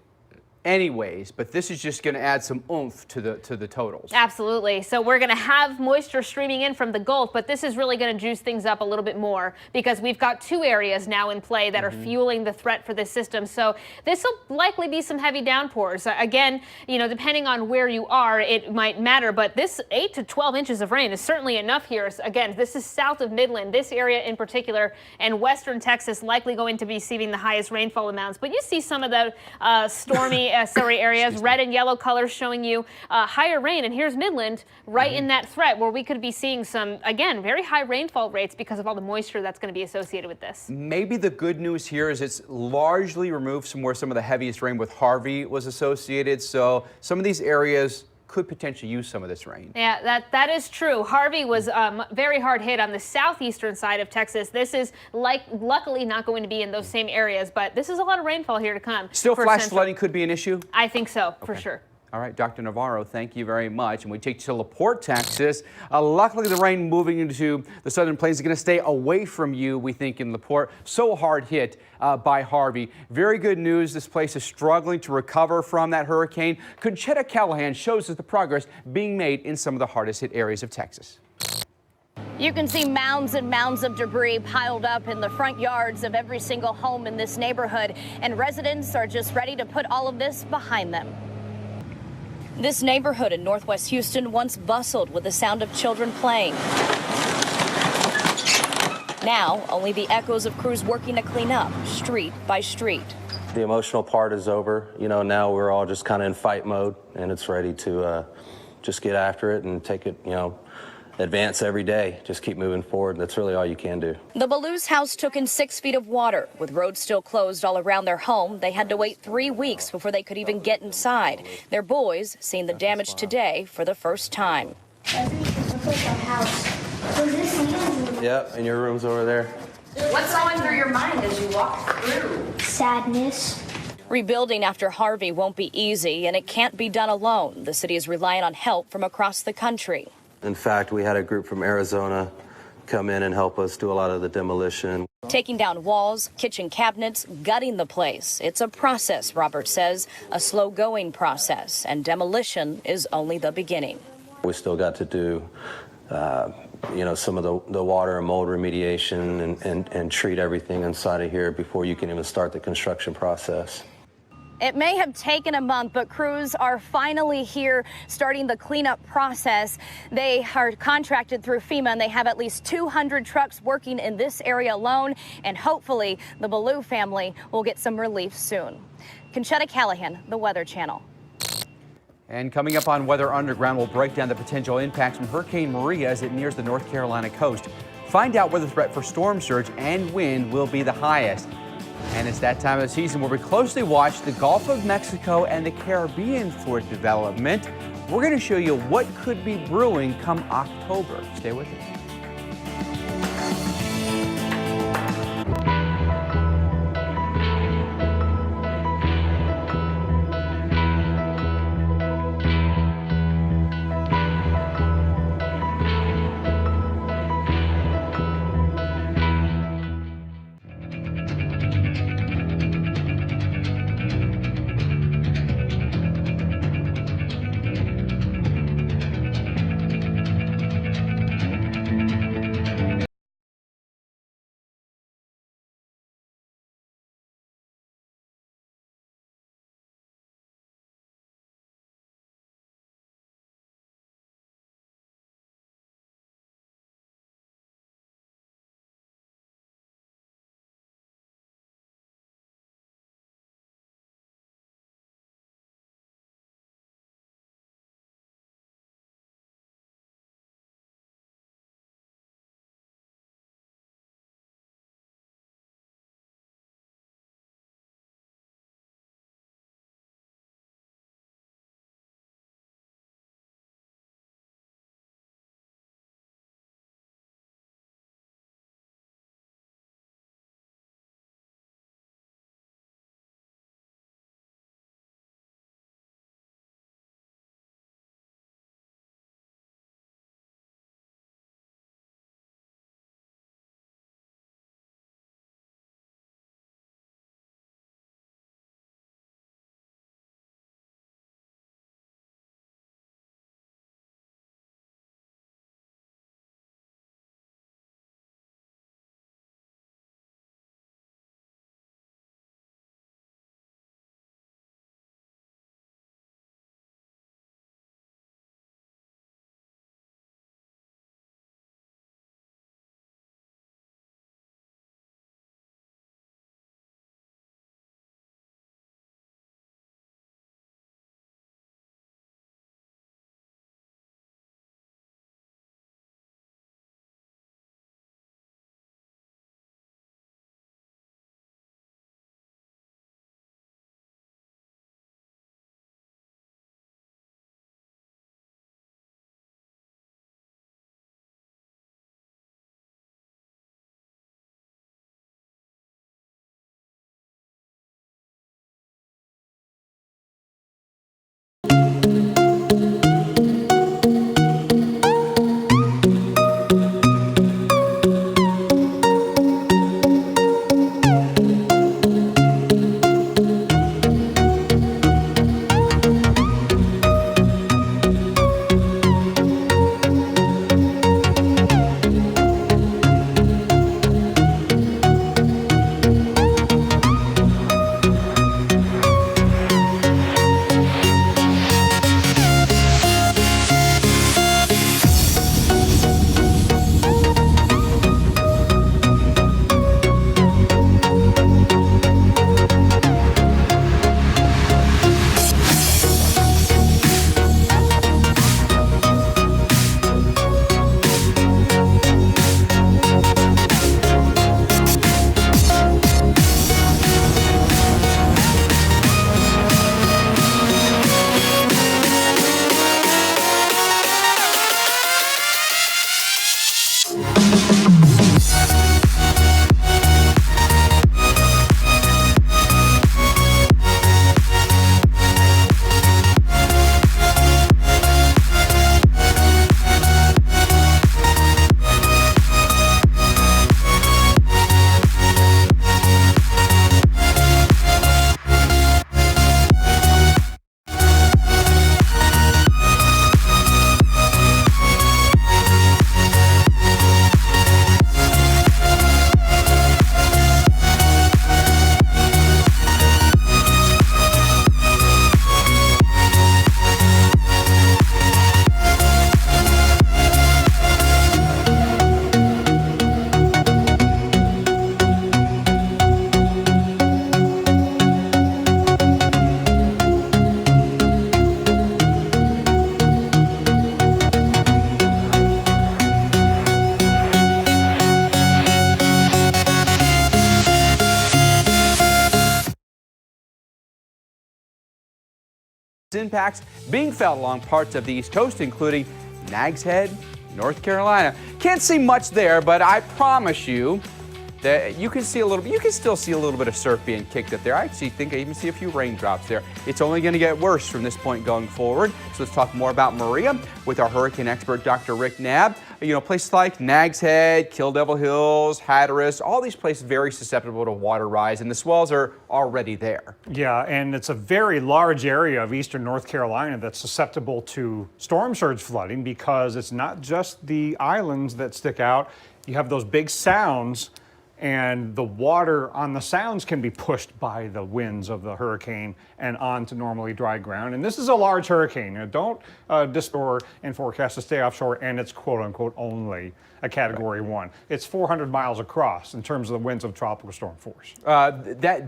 anyways, but this is just going to add some oomph to the totals. Absolutely. So we're going to have moisture streaming in from the Gulf, but this is really going to juice things up a little bit more because we've got two areas now in play that are fueling the threat for this system. So this will likely be some heavy downpours. Again, you know, depending on where you are, it might matter, but this 8 to 12 inches of rain is certainly enough here. Again, this is south of Midland, this area in particular, and western Texas likely going to be receiving the highest rainfall amounts. But you see some of the stormy areas, red and yellow colors showing you higher rain. And here's Midland right in that threat where we could be seeing some, again, very high rainfall rates because of all the moisture that's going to be associated with this. Maybe the good news here is it's largely removed from where some of the heaviest rain with Harvey was associated. So some of these areas could potentially use some of this rain. Yeah, that is true. Harvey was very hard hit on the southeastern side of Texas. This is luckily not going to be in those same areas, but this is a lot of rainfall here to come. Still flash flooding could be an issue? I think so, for sure. All right, Dr. Navarro, thank you very much. And we take you to LaPorte, Texas. Luckily, the rain moving into the southern plains is going to stay away from you, we think, in LaPorte. So hard hit by Harvey. Very good news. This place is struggling to recover from that hurricane. Conchetta Callahan shows us the progress being made in some of the hardest hit areas of Texas. You can see mounds and mounds of debris piled up in the front yards of every single home in this neighborhood, and residents are just ready to put all of this behind them. This neighborhood in northwest Houston once bustled with the sound of children playing. Now, only the echoes of crews working to clean up street by street. The emotional part is over. You know, now we're all just kind of in fight mode, and it's ready to just get after it and take it, you know, advance every day. Just keep moving forward. That's really all you can do. The Ballou's house took in 6 feet of water. With roads still closed all around their home, they had to wait 3 weeks before they could even get inside. Their boys seeing the damage today for the first time. Yep, and your room's over there. What's going through your mind as you walk through? Sadness. Rebuilding after Harvey won't be easy, and it can't be done alone. The city is relying on help from across the country. In fact, we had a group from Arizona come in and help us do a lot of the demolition. Taking down walls, kitchen cabinets, gutting the place. It's a process, Robert says, a slow-going process, and demolition is only the beginning. We still got to do, you know, some of the water and mold remediation and treat everything inside of here before you can even start the construction process. It may have taken a month, but crews are finally here starting the cleanup process. They are contracted through FEMA, and they have at least 200 trucks working in this area alone, and hopefully the Ballou family will get some relief soon. Conchetta Callahan, The Weather Channel. And coming up on Weather Underground, we'll break down the potential impacts from Hurricane Maria as it nears the North Carolina coast. Find out where the threat for storm surge and wind will be the highest. And it's that time of the season where we closely watch the Gulf of Mexico and the Caribbean for development. We're going to show you what could be brewing come October. Stay with us. impacts being felt along parts of the East Coast, including Nags Head, North Carolina. Can't see much there, but I promise you that you can see a little bit. You can still see a little bit of surf being kicked up there. I actually think I even see a few raindrops there. It's only going to get worse from this point going forward. So let's talk more about Maria with our hurricane expert, Dr. Rick Knabb. You know, places like Nags Head, Kill Devil Hills, Hatteras, all these places very susceptible to water rise, and the swells are already there. Yeah, and it's a very large area of eastern North Carolina that's susceptible to storm surge flooding because it's not just the islands that stick out. You have those big sounds, and the water on the sounds can be pushed by the winds of the hurricane and onto normally dry ground. And this is a large hurricane. Now, don't distor and forecast to stay offshore, and it's quote-unquote only a Category 1. It's 400 miles across in terms of the winds of tropical storm force.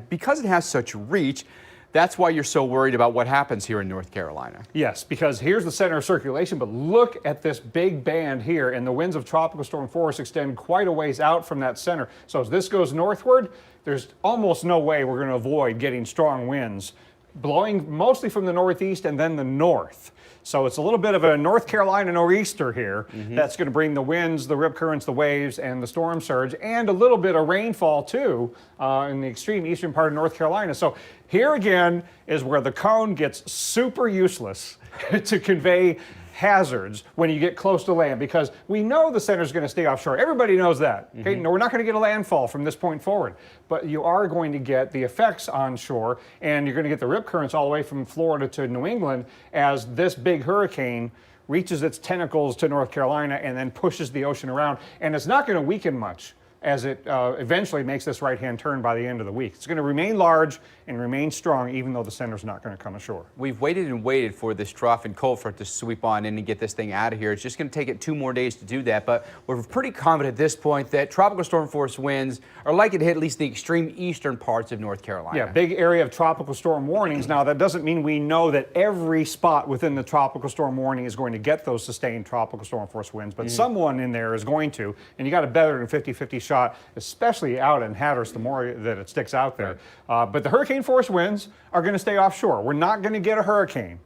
Because it has such reach, that's why you're so worried about what happens here in North Carolina. Yes, because here's the center of circulation, but look at this big band here, and the winds of tropical storm force extend quite a ways out from that center. So as this goes northward, there's almost no way we're going to avoid getting strong winds blowing mostly from the northeast and then the north. So it's a little bit of a North Carolina nor'easter here that's going to bring the winds, the rip currents, the waves, and the storm surge, and a little bit of rainfall too in the extreme eastern part of North Carolina. So here again is where the cone gets super useless to convey hazards when you get close to land, because we know the center is going to stay offshore. Everybody knows that. Okay? No, we're not going to get a landfall from this point forward, but you are going to get the effects onshore, and you're going to get the rip currents all the way from Florida to New England as this big hurricane reaches its tentacles to North Carolina and then pushes the ocean around. And it's not going to weaken much as it eventually makes this right-hand turn by the end of the week. It's going to remain large and remain strong, even though the center's not going to come ashore. We've waited and waited for this trough and cold front to sweep on in and get this thing out of here. It's just going to take it 2 more days to do that, but we're pretty confident at this point that tropical storm force winds are likely to hit at least the extreme eastern parts of North Carolina. Yeah, big area of tropical storm warnings. Now, that doesn't mean we know that every spot within the tropical storm warning is going to get those sustained tropical storm force winds, but someone in there is going to, and you got a better than 50-50 shot, especially out in Hatteras, the more that it sticks out there. But the hurricane force winds are going to stay offshore. We're not going to get a hurricane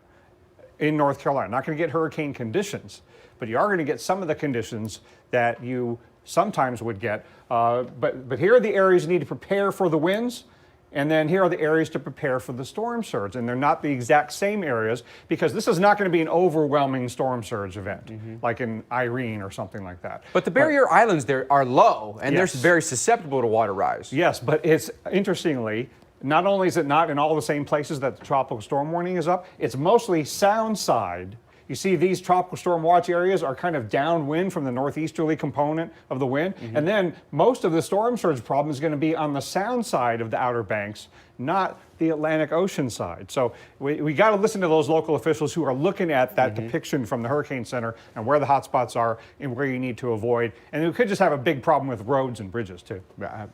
in North Carolina, not going to get hurricane conditions, but you are going to get some of the conditions that you sometimes would get. But here are the areas you need to prepare for the winds. And then here are the areas to prepare for the storm surge. And they're not the exact same areas, because this is not going to be an overwhelming storm surge event, like in Irene or something like that. But the barrier islands there are low, and they're very susceptible to water rise. Yes, but it's, interestingly, not only is it not in all the same places that the tropical storm warning is up, it's mostly sound side. You see, these tropical storm watch areas are kind of downwind from the northeasterly component of the wind. And then most of the storm surge problem is going to be on the sound side of the Outer Banks, not the Atlantic Ocean side. So we got to listen to those local officials who are looking at that depiction from the Hurricane Center and where the hot spots are and where you need to avoid. And we could just have a big problem with roads and bridges too.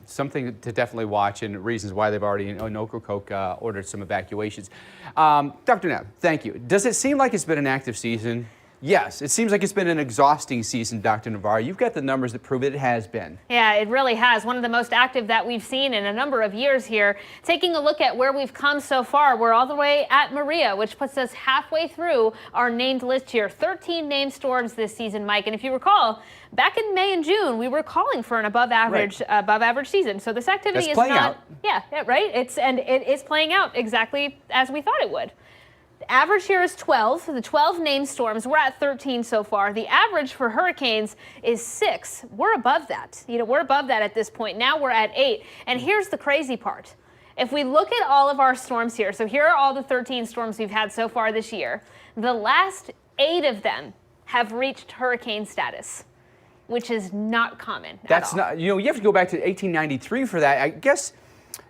Something to definitely watch, and reasons why they've already in Ocracoke ordered some evacuations. Dr. Knabb, thank you. Does it seem like it's been an active season? Yes, it seems like it's been an exhausting season, Dr. Navarro. You've got the numbers that prove it has been. Yeah, it really has. One of the most active that we've seen in a number of years here. Taking a look at where we've come so far, we're all the way at Maria, which puts us halfway through our named list here. 13 named storms this season, Mike. And if you recall, back in May and June, we were calling for an above average season. So this activity is not. Yeah, right. It is playing out exactly as we thought it would. The average here is 12. The 12 named storms. We're at 13 so far. The average for hurricanes is 6. We're above that. We're above that at this point. Now we're at 8. And here's the crazy part. If we look at all of our storms here, so here are all the 13 storms we've had so far this year. The last 8 of them have reached hurricane status, which is not common. That's not, you have to go back to 1893 for that. I guess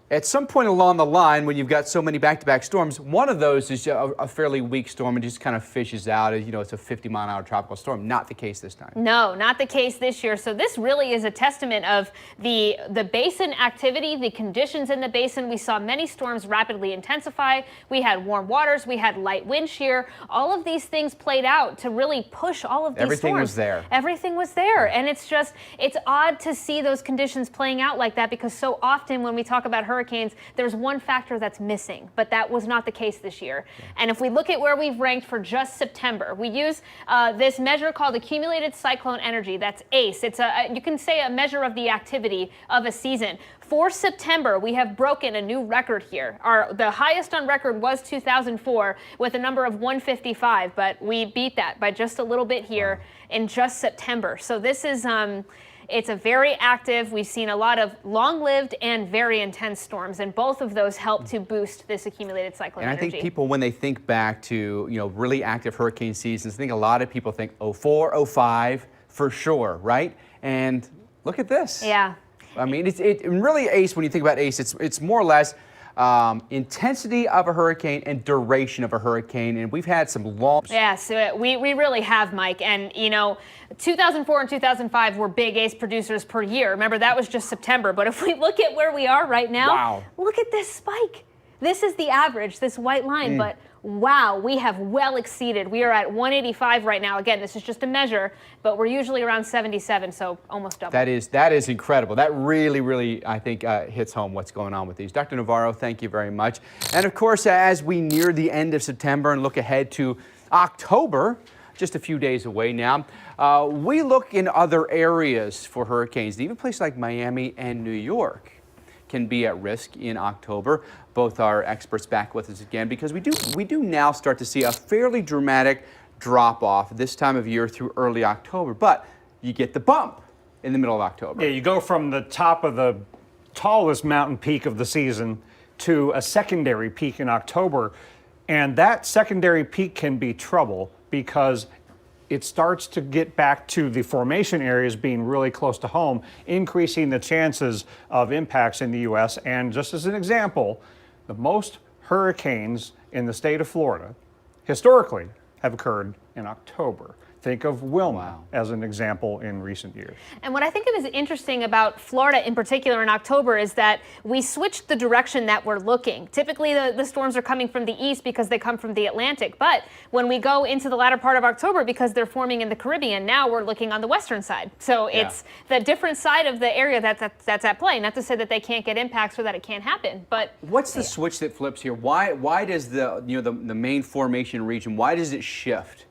at some point along the line, when you've got so many back-to-back storms, one of those is a fairly weak storm and just kind of fishes out. It's a 50-mile-an-hour tropical storm. Not the case this time. No, not the case this year. So this really is a testament of the basin activity, the conditions in the basin. We saw many storms rapidly intensify. We had warm waters. We had light wind shear. All of these things played out to really push all of these storms. Everything was there. Everything was there. And it's odd to see those conditions playing out like that, because so often when we talk about hurricanes, hurricanes, there's one factor that's missing, but that was not the case this year. And if we look at where we've ranked for just September, we use this measure called accumulated cyclone energy. That's ACE. It's you can say a measure of the activity of a season. For September, we have broken a new record here. The highest on record was 2004 with a number of 155, but we beat that by just a little bit here in just September. So this is it's a very active. We've seen a lot of long-lived and very intense storms, and both of those help to boost this accumulated cyclone energy. And I think people, when they think back to really active hurricane seasons, I think a lot of people think 04, 05 for sure, right? And look at this. Yeah. I mean, really ACE, when you think about ACE, it's more or less intensity of a hurricane and duration of a hurricane. And we've had some long... Yes, we really have, Mike. And, 2004 and 2005 were big ACE producers per year. Remember, that was just September. But if we look at where we are right now, look at this spike. This is the average, this white line. But wow, we have well exceeded. We are at 185 right now. Again, this is just a measure, but we're usually around 77, so almost double. That is incredible. That really, I think, hits home what's going on with these. Dr. Navarro, thank you very much. And of course, as we near the end of September and look ahead to October, just a few days away now, we look in other areas for hurricanes. Even places like Miami and New York can be at risk in October. Both our experts back with us again, because we do now start to see a fairly dramatic drop off this time of year through early October, but you get the bump in the middle of October. Yeah, you go from the top of the tallest mountain peak of the season to a secondary peak in October, and that secondary peak can be trouble because it starts to get back to the formation areas being really close to home, increasing the chances of impacts in the U.S. And just as an example, the most hurricanes in the state of Florida historically have occurred in October. Think of Wilma as an example in recent years. And what I think is interesting about Florida in particular in October is that we switched the direction that we're looking. Typically, the storms are coming from the east because they come from the Atlantic. But when we go into the latter part of October, because they're forming in the Caribbean, now we're looking on the western side. So it's the different side of the area that's at play. Not to say that they can't get impacts or that it can't happen, but what's the switch that flips here? Why does the main formation region, why does it shift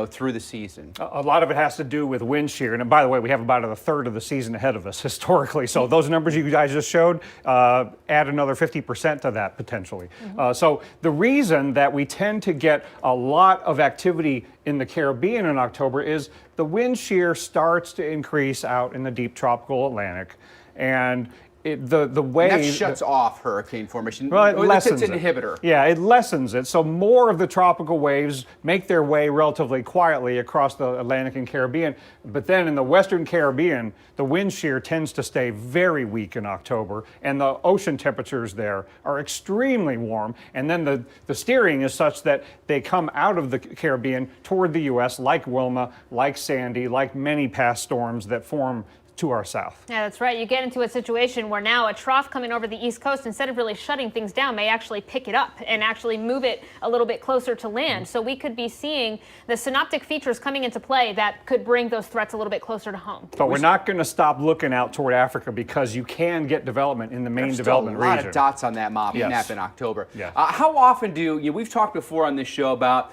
through the season? A lot of it has to do with wind shear. And by the way, we have about a third of the season ahead of us historically. So those numbers you guys just showed, add another 50% to that potentially. So the reason that we tend to get a lot of activity in the Caribbean in October is the wind shear starts to increase out in the deep tropical Atlantic. And the way that shuts off hurricane formation. Well, it lessens it's an inhibitor. Yeah, it lessens it. So more of the tropical waves make their way relatively quietly across the Atlantic and Caribbean. But then in the Western Caribbean, the wind shear tends to stay very weak in October, and the ocean temperatures there are extremely warm. And then the steering is such that they come out of the Caribbean toward the U.S., like Wilma, like Sandy, like many past storms that form to our south. Yeah, that's right. You get into a situation where now a trough coming over the East Coast, instead of really shutting things down, may actually pick it up and actually move it a little bit closer to land. So we could be seeing the synoptic features coming into play that could bring those threats a little bit closer to home. But we're not going to stop looking out toward Africa because you can get development in the main development region. There's a lot of dots on that map in October. Yes. How often we've talked before on this show about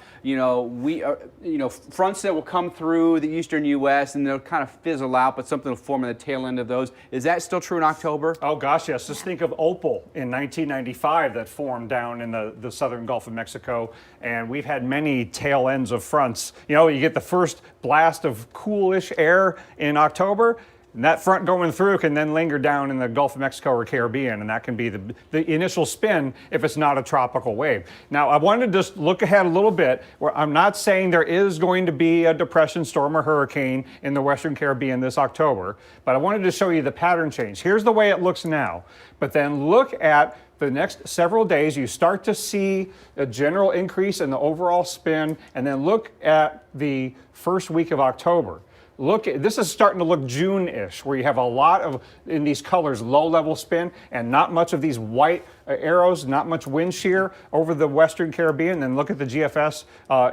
fronts that will come through the eastern U.S. and they'll kind of fizzle out, but something will form on the tail end of those. Is that still true in October? Oh gosh, yes. Just think of Opal in 1995 that formed down in the southern Gulf of Mexico, and we've had many tail ends of fronts. You get the first blast of coolish air in October, and that front going through can then linger down in the Gulf of Mexico or Caribbean, and that can be the initial spin if it's not a tropical wave. Now, I wanted to just look ahead a little bit, where I'm not saying there is going to be a depression, storm, or hurricane in the Western Caribbean this October, but I wanted to show you the pattern change. Here's the way it looks now, but then look at the next several days. You start to see a general increase in the overall spin, and then look at the first week of October. This is starting to look June-ish, where you have a lot of, in these colors, low-level spin and not much of these white arrows, not much wind shear over the Western Caribbean. Then look at the GFS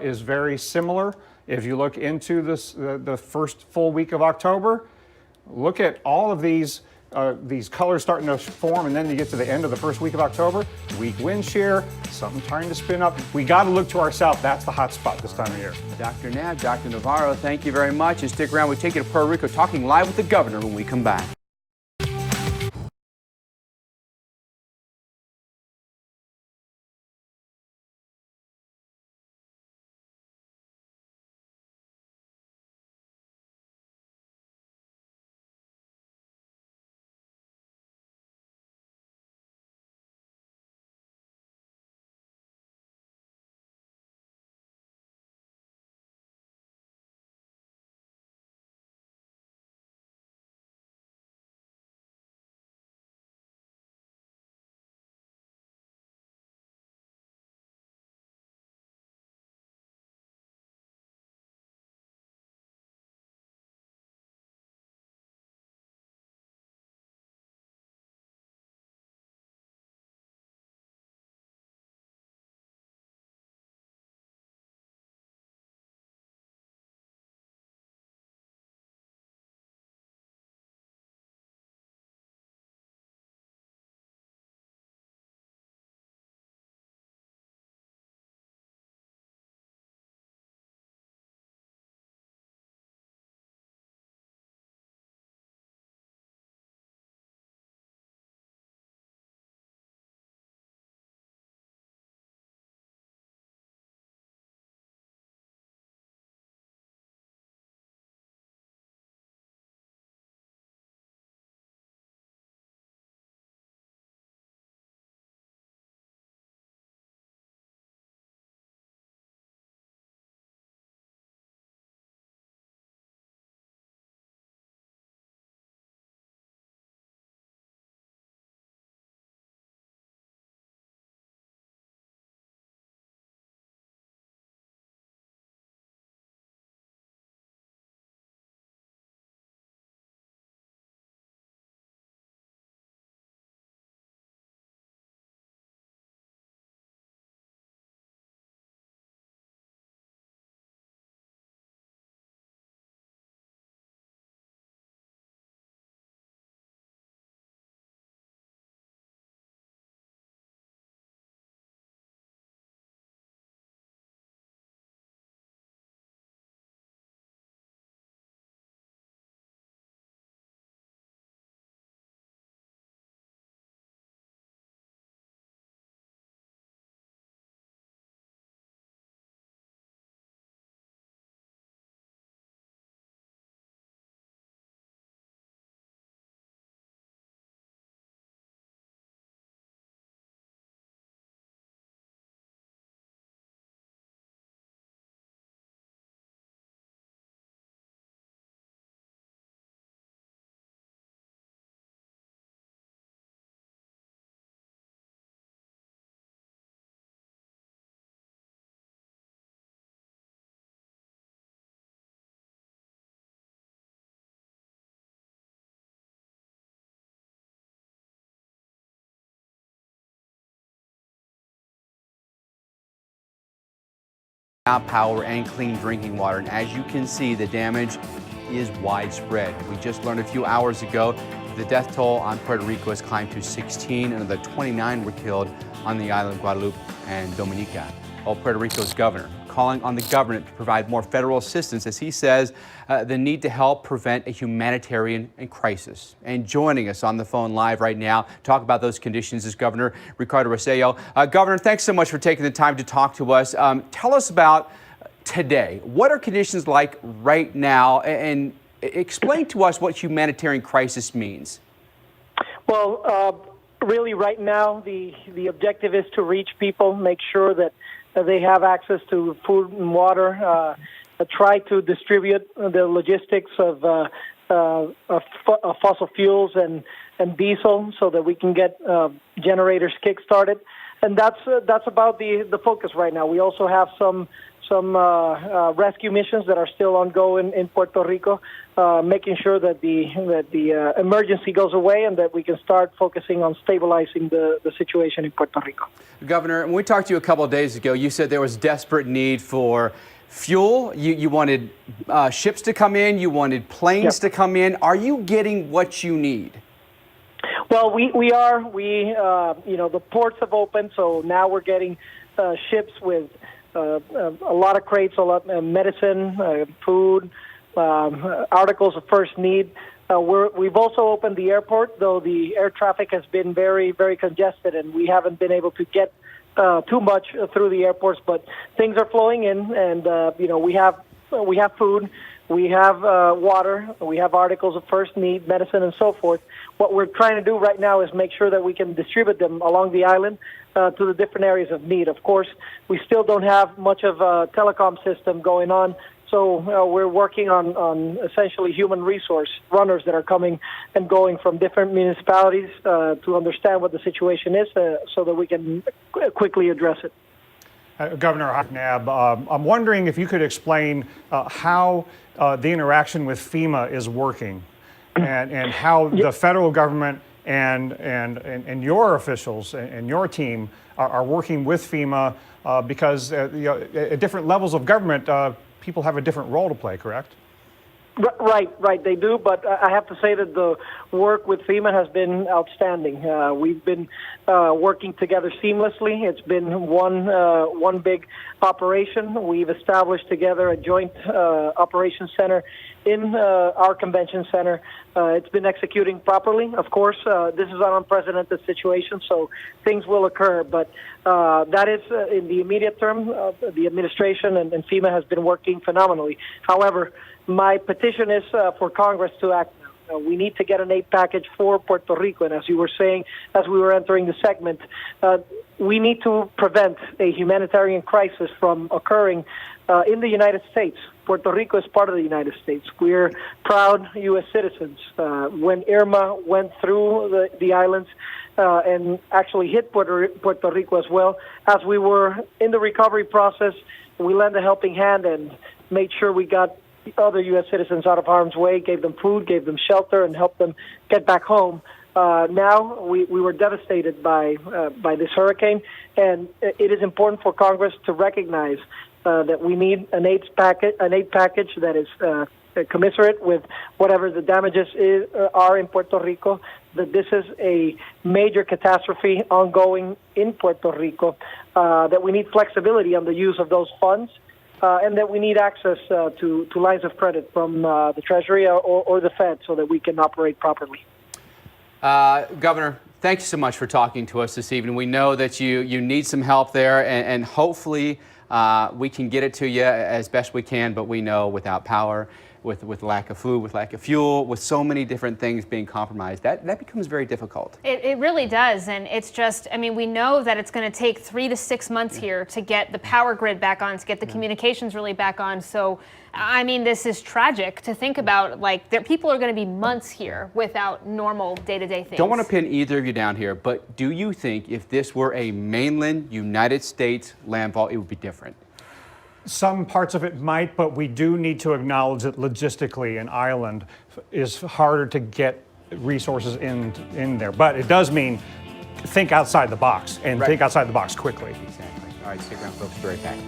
is very similar. If you look into the first full week of October, look at all of these these colors starting to form, and then you get to the end of the first week of October, weak wind shear, something trying to spin up. We got to look to our south. That's the hot spot this time of year. Dr. Nab, Dr. Navarro, thank you very much. And stick around. We take you to Puerto Rico, talking live with the governor when we come back. Power and clean drinking water. And as you can see, the damage is widespread. We just learned a few hours ago the death toll on Puerto Rico has climbed to 16, and the 29 were killed on the island of Guadalupe and Dominica. Well, Puerto Rico's governor calling on the government to provide more federal assistance, as he says the need to help prevent a humanitarian crisis. And joining us on the phone live right now, talk about those conditions, is Governor Ricardo Rossello. Governor, thanks so much for taking the time to talk to us. Tell us about today. What are conditions like right now? And explain to us what humanitarian crisis means. Well, really right now, the objective is to reach people, make sure that they have access to food and water, try to distribute the logistics of fossil fuels and diesel so that we can get generators kick-started. And that's about the focus right now. We also have some rescue missions that are still ongoing in Puerto Rico, making sure that the emergency goes away and that we can start focusing on stabilizing the situation in Puerto Rico. Governor, when we talked to you a couple of days ago, you said there was desperate need for fuel. You wanted ships to come in. You wanted planes to come in. Are you getting what you need? Well, we are. The ports have opened, so now we're getting ships with a lot of crates, a lot medicine, food, articles of first need. We've also opened the airport, though the air traffic has been very, very congested, and we haven't been able to get too much through the airports. But things are flowing in, and we have food, we have water, we have articles of first need, medicine, and so forth. What we're trying to do right now is make sure that we can distribute them along the island to the different areas of need. Of course, we still don't have much of a telecom system going on. So we're working on essentially human resource runners that are coming and going from different municipalities to understand what the situation is so that we can quickly address it. Governor Nab, I'm wondering if you could explain how the interaction with FEMA is working and how the federal government and your officials and your team are working with FEMA because at different levels of government, people have a different role to play, correct? Right, they do, but I have to say that the work with FEMA has been outstanding. We've been working together seamlessly. It's been one big operation. We've established together a joint operations center in our convention center. It's been executing properly. Of course, this is an unprecedented situation, so things will occur, but that is in the immediate term. The administration and FEMA has been working phenomenally. However, my petition is for Congress to act now. We need to get an aid package for Puerto Rico, and as you were saying, as we were entering the segment, we need to prevent a humanitarian crisis from occurring in the United States. Puerto Rico is part of the United States. We're proud U.S. citizens. When Irma went through the islands and actually hit Puerto Rico as well, as we were in the recovery process, we lent a helping hand and made sure we got other U.S. citizens out of harm's way, gave them food, gave them shelter, and helped them get back home. Now we were devastated by this hurricane, and it is important for Congress to recognize that we need an aid package that is commensurate with whatever the damages are in Puerto Rico. That this is a major catastrophe ongoing in Puerto Rico. That we need flexibility on the use of those funds. And that we need access to lines of credit from the Treasury or the Fed so that we can operate properly. Governor, thank you so much for talking to us this evening. We know that you need some help there, and hopefully we can get it to you as best we can, but we know without power, with lack of food, with lack of fuel, with so many different things being compromised, that becomes very difficult. It really does, and it's just, I mean, we know that it's going to take 3 to 6 months here to get the power grid back on, to get the communications really back on. So, I mean, this is tragic to think about. Like, people are going to be months here without normal day-to-day things. Don't want to pin either of you down here, but do you think if this were a mainland United States landfall, it would be different? Some parts of it might, but we do need to acknowledge that logistically an island is harder to get resources in there. But it does mean think outside the box, and think outside the box quickly. Exactly. All right, stick around, folks. Be right back.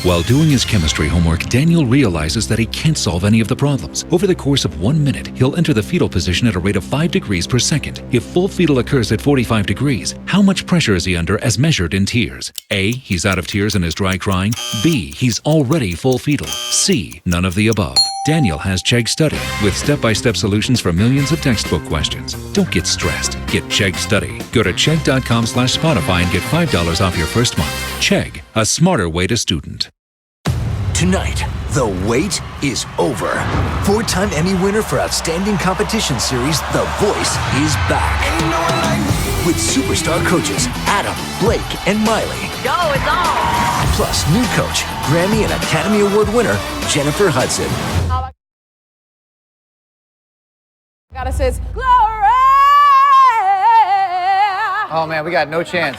While doing his chemistry homework, Daniel realizes that he can't solve any of the problems. Over the course of 1 minute, he'll enter the fetal position at a rate of 5 degrees per second. If full fetal occurs at 45 degrees, how much pressure is he under as measured in tears? A, he's out of tears and is dry crying. B, he's already full fetal. C, none of the above. Daniel has Chegg Study with step-by-step solutions for millions of textbook questions. Don't get stressed. Get Chegg Study. Go to chegg.com/Spotify and get $5 off your first month. Chegg, a smarter way to student. Tonight, the wait is over. 4-time Emmy winner for Outstanding Competition Series, The Voice is back. With superstar coaches Adam, Blake, and Miley. Go, it's on. Plus new coach, Grammy and Academy Award winner, Jennifer Hudson. Gotta say it's glory. Oh man, we got no chance.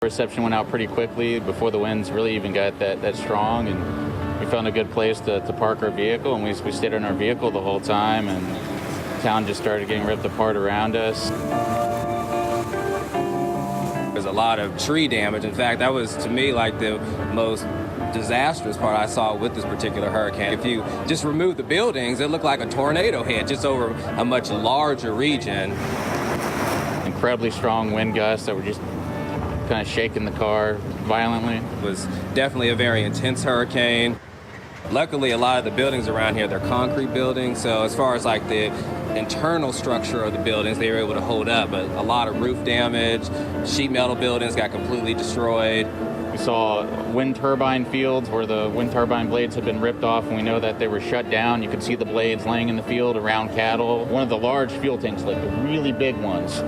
Reception went out pretty quickly before the winds really even got that strong, and we found a good place to park our vehicle, and we stayed in our vehicle the whole time, and town just started getting ripped apart around us. There's a lot of tree damage. In fact, that was to me like the most disastrous part I saw with this particular hurricane. If you just remove the buildings, it looked like a tornado hit just over a much larger region. Incredibly strong wind gusts that were just kind of shaking the car violently. It was definitely a very intense hurricane. Luckily, a lot of the buildings around here, they're concrete buildings, so as far as like the internal structure of the buildings, they were able to hold up, but a lot of roof damage, sheet metal buildings got completely destroyed. We saw wind turbine fields where the wind turbine blades had been ripped off, and we know that they were shut down. You could see the blades laying in the field around cattle. One of the large fuel tanks, like the really big ones,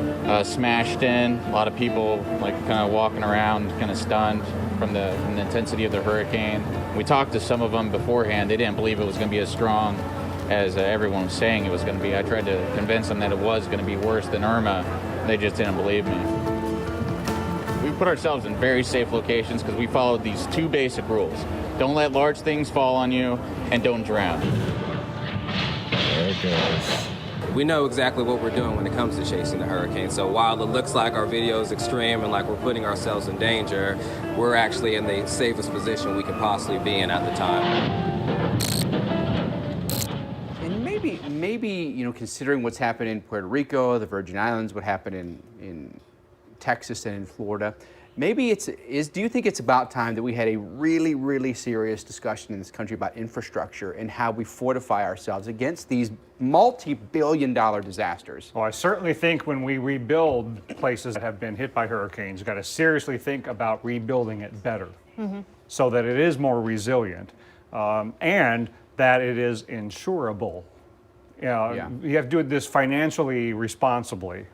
smashed in. A lot of people like kind of walking around, kind of stunned from the intensity of the hurricane. We talked to some of them beforehand. They didn't believe it was going to be as strong as everyone was saying it was going to be. I tried to convince them that it was going to be worse than Irma. They just didn't believe me. We put ourselves in very safe locations because we followed these two basic rules. Don't let large things fall on you, and don't drown. There it goes. We know exactly what we're doing when it comes to chasing the hurricane. So while it looks like our video is extreme and like we're putting ourselves in danger, we're actually in the safest position we could possibly be in at the time. And maybe you know, considering what's happened in Puerto Rico, the Virgin Islands, what happened in Texas and in Florida, maybe do you think it's about time that we had a really, really serious discussion in this country about infrastructure and how we fortify ourselves against these multi-billion-dollar disasters? Well, I certainly think when we rebuild places that have been hit by hurricanes, you've got to seriously think about rebuilding it better so that it is more resilient and that it is insurable. You have to do this financially responsibly.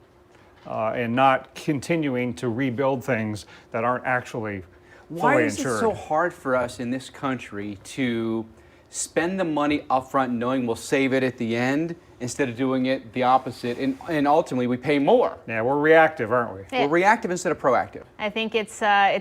And not continuing to rebuild things that aren't actually fully Why is insured. it so hard for us in this country to spend the money upfront knowing we'll save it at the end instead of doing it the opposite, and ultimately we pay more. Yeah, we're reactive, aren't we? Yeah. We're reactive instead of proactive. I think it's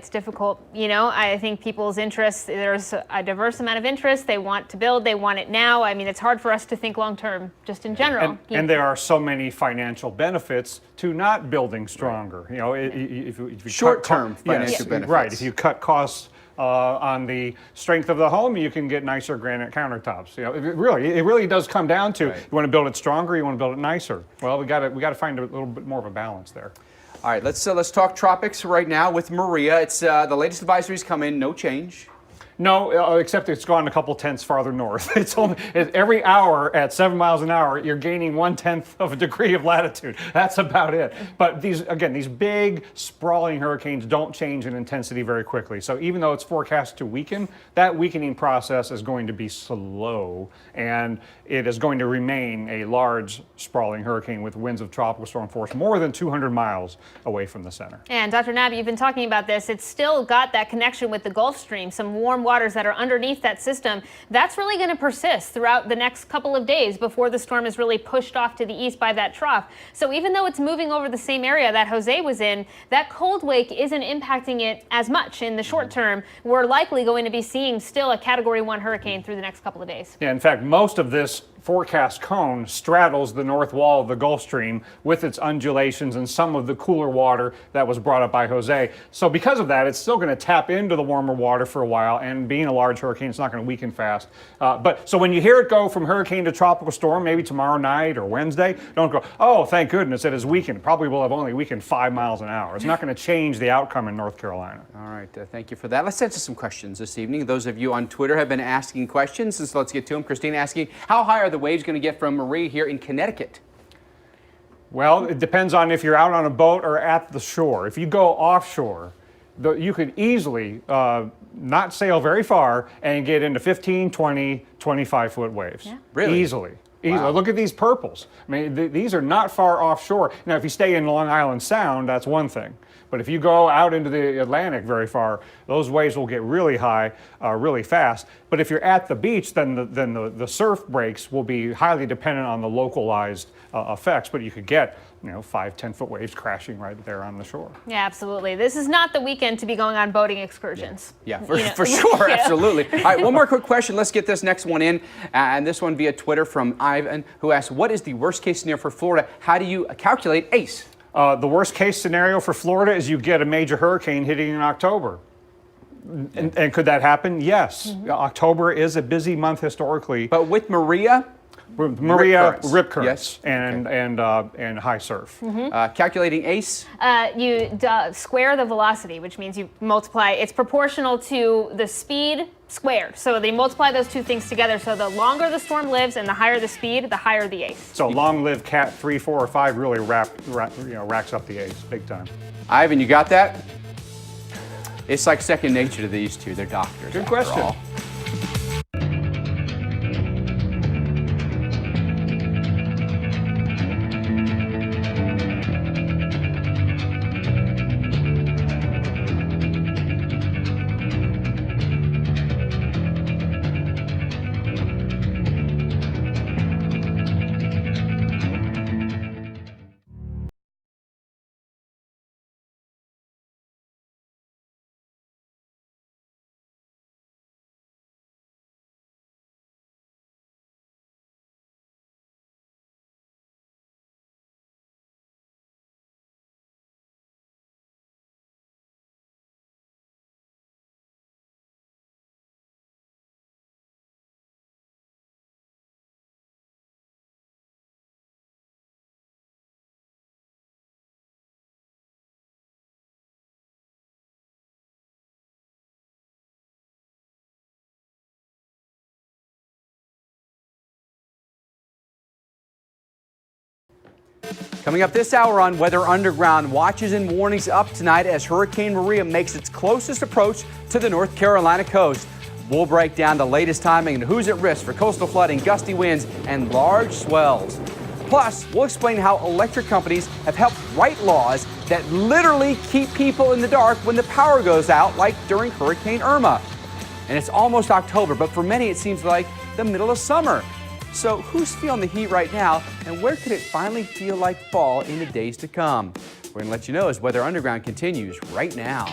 difficult. You know, I think people's interests, there's a diverse amount of interest. They want to build, they want it now. I mean, it's hard for us to think long term, just in general. And there are so many financial benefits to not building stronger. You know, if you short-term financial benefits. Right. If you cut costs on the strength of the home, you can get nicer granite countertops. You know, it really does come down to you want to build it stronger, you want to build it nicer. Well, we got to find a little bit more of a balance there. All right, let's talk tropics right now with Maria. It's the latest advisories come in, no change. No, except it's gone a couple tenths farther north. Every hour at 7 miles an hour, you're gaining 1/10 of a degree of latitude. That's about it. But these big, sprawling hurricanes don't change in intensity very quickly. So even though it's forecast to weaken, that weakening process is going to be slow, and it is going to remain a large, sprawling hurricane with winds of tropical storm force more than 200 miles away from the center. And Dr. Nabby, you've been talking about this. It's still got that connection with the Gulf Stream, some warm waters that are underneath that system. That's really going to persist throughout the next couple of days before the storm is really pushed off to the east by that trough. So even though it's moving over the same area that Jose was in, that cold wake isn't impacting it as much in the short term. We're likely going to be seeing still a Category 1 hurricane through the next couple of days. Yeah, in fact, most of this forecast cone straddles the north wall of the Gulf Stream with its undulations and some of the cooler water that was brought up by Jose. So because of that, it's still going to tap into the warmer water for a while, and being a large hurricane, it's not going to weaken fast. So when you hear it go from hurricane to tropical storm, maybe tomorrow night or Wednesday, don't go, oh, thank goodness it has weakened. Probably will have only weakened 5 miles an hour. It's not going to change the outcome in North Carolina. All right, thank you for that. Let's answer some questions this evening. Those of you on Twitter have been asking questions, so let's get to them. Christine asking, how high are the waves going to get from Maria here in Connecticut? Well, it depends on if you're out on a boat or at the shore. If you go offshore, you could easily not sail very far and get into 15, 20, 25-foot waves. Yeah. Really? Easily. Wow. Look at these purples. I mean, these are not far offshore. Now, if you stay in Long Island Sound, that's one thing. But if you go out into the Atlantic very far, those waves will get really high, really fast. But if you're at the beach, then the surf breaks will be highly dependent on the localized effects. But you could get 5, 10-foot waves crashing right there on the shore. Yeah, absolutely. This is not the weekend to be going on boating excursions. Yeah, for sure, absolutely. All right, one more quick question. Let's get this next one in. And this one via Twitter from Ivan, who asks, what is the worst case scenario for Florida? How do you calculate ACE? The worst case scenario for Florida is you get a major hurricane hitting in October. And could that happen? Yes. Mm-hmm. October is a busy month historically. But with Maria? Rip currents, yes. and high surf. Mm-hmm. Calculating ACE? You square the velocity, which means you multiply. It's proportional to the speed squared. So they multiply those two things together. So the longer the storm lives and the higher the speed, the higher the ACE. So long-lived Cat 3, 4, or 5 really racks up the ACE big time. Ivan, you got that? It's like second nature to these two. They're doctors. Good question. All. Coming up this hour on Weather Underground, watches and warnings up tonight as Hurricane Maria makes its closest approach to the North Carolina coast. We'll break down the latest timing and who's at risk for coastal flooding, gusty winds, and large swells. Plus, we'll explain how electric companies have helped write laws that literally keep people in the dark when the power goes out, like during Hurricane Irma. And it's almost October, but for many it seems like the middle of summer. So who's feeling the heat right now, and where could it finally feel like fall in the days to come? We're going to let you know as Weather Underground continues right now.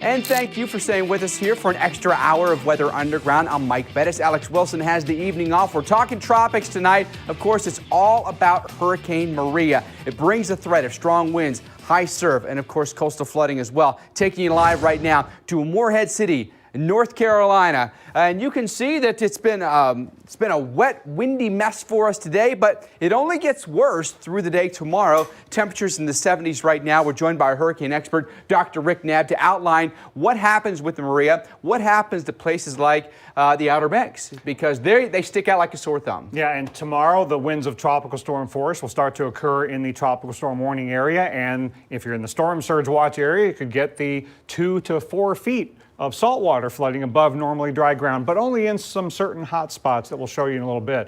And thank you for staying with us here for an extra hour of Weather Underground. I'm Mike Bettis. Alex Wilson has the evening off. We're talking tropics tonight. Of course, it's all about Hurricane Maria. It brings the threat of strong winds, high surf, and of course, coastal flooding as well. Taking you live right now to Morehead City, North Carolina. And you can see that it's been a wet, windy mess for us today, but it only gets worse through the day tomorrow. Temperatures in the 70s right now. We're joined by a hurricane expert, Dr. Rick Knabb, to outline what happens with the Maria, what happens to places like the Outer Banks, because they stick out like a sore thumb. Yeah, and tomorrow the winds of tropical storm force will start to occur in the tropical storm warning area, and if you're in the storm surge watch area, you could get the 2 to 4 feet of saltwater flooding above normally dry ground, but only in some certain hot spots that we'll show you in a little bit.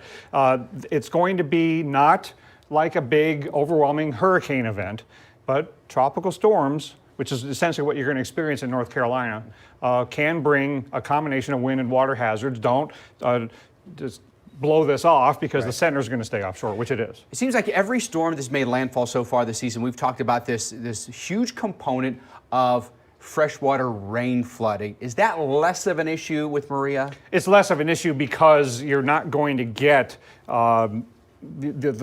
It's going to be not like a big, overwhelming hurricane event, but tropical storms, which is essentially what you're going to experience in North Carolina, can bring a combination of wind and water hazards. Don't just blow this off because the center is going to stay offshore, which it is. It seems like every storm that's made landfall so far this season, we've talked about this huge component of freshwater rain flooding. Is that less of an issue with Maria? It's less of an issue because you're not going to get the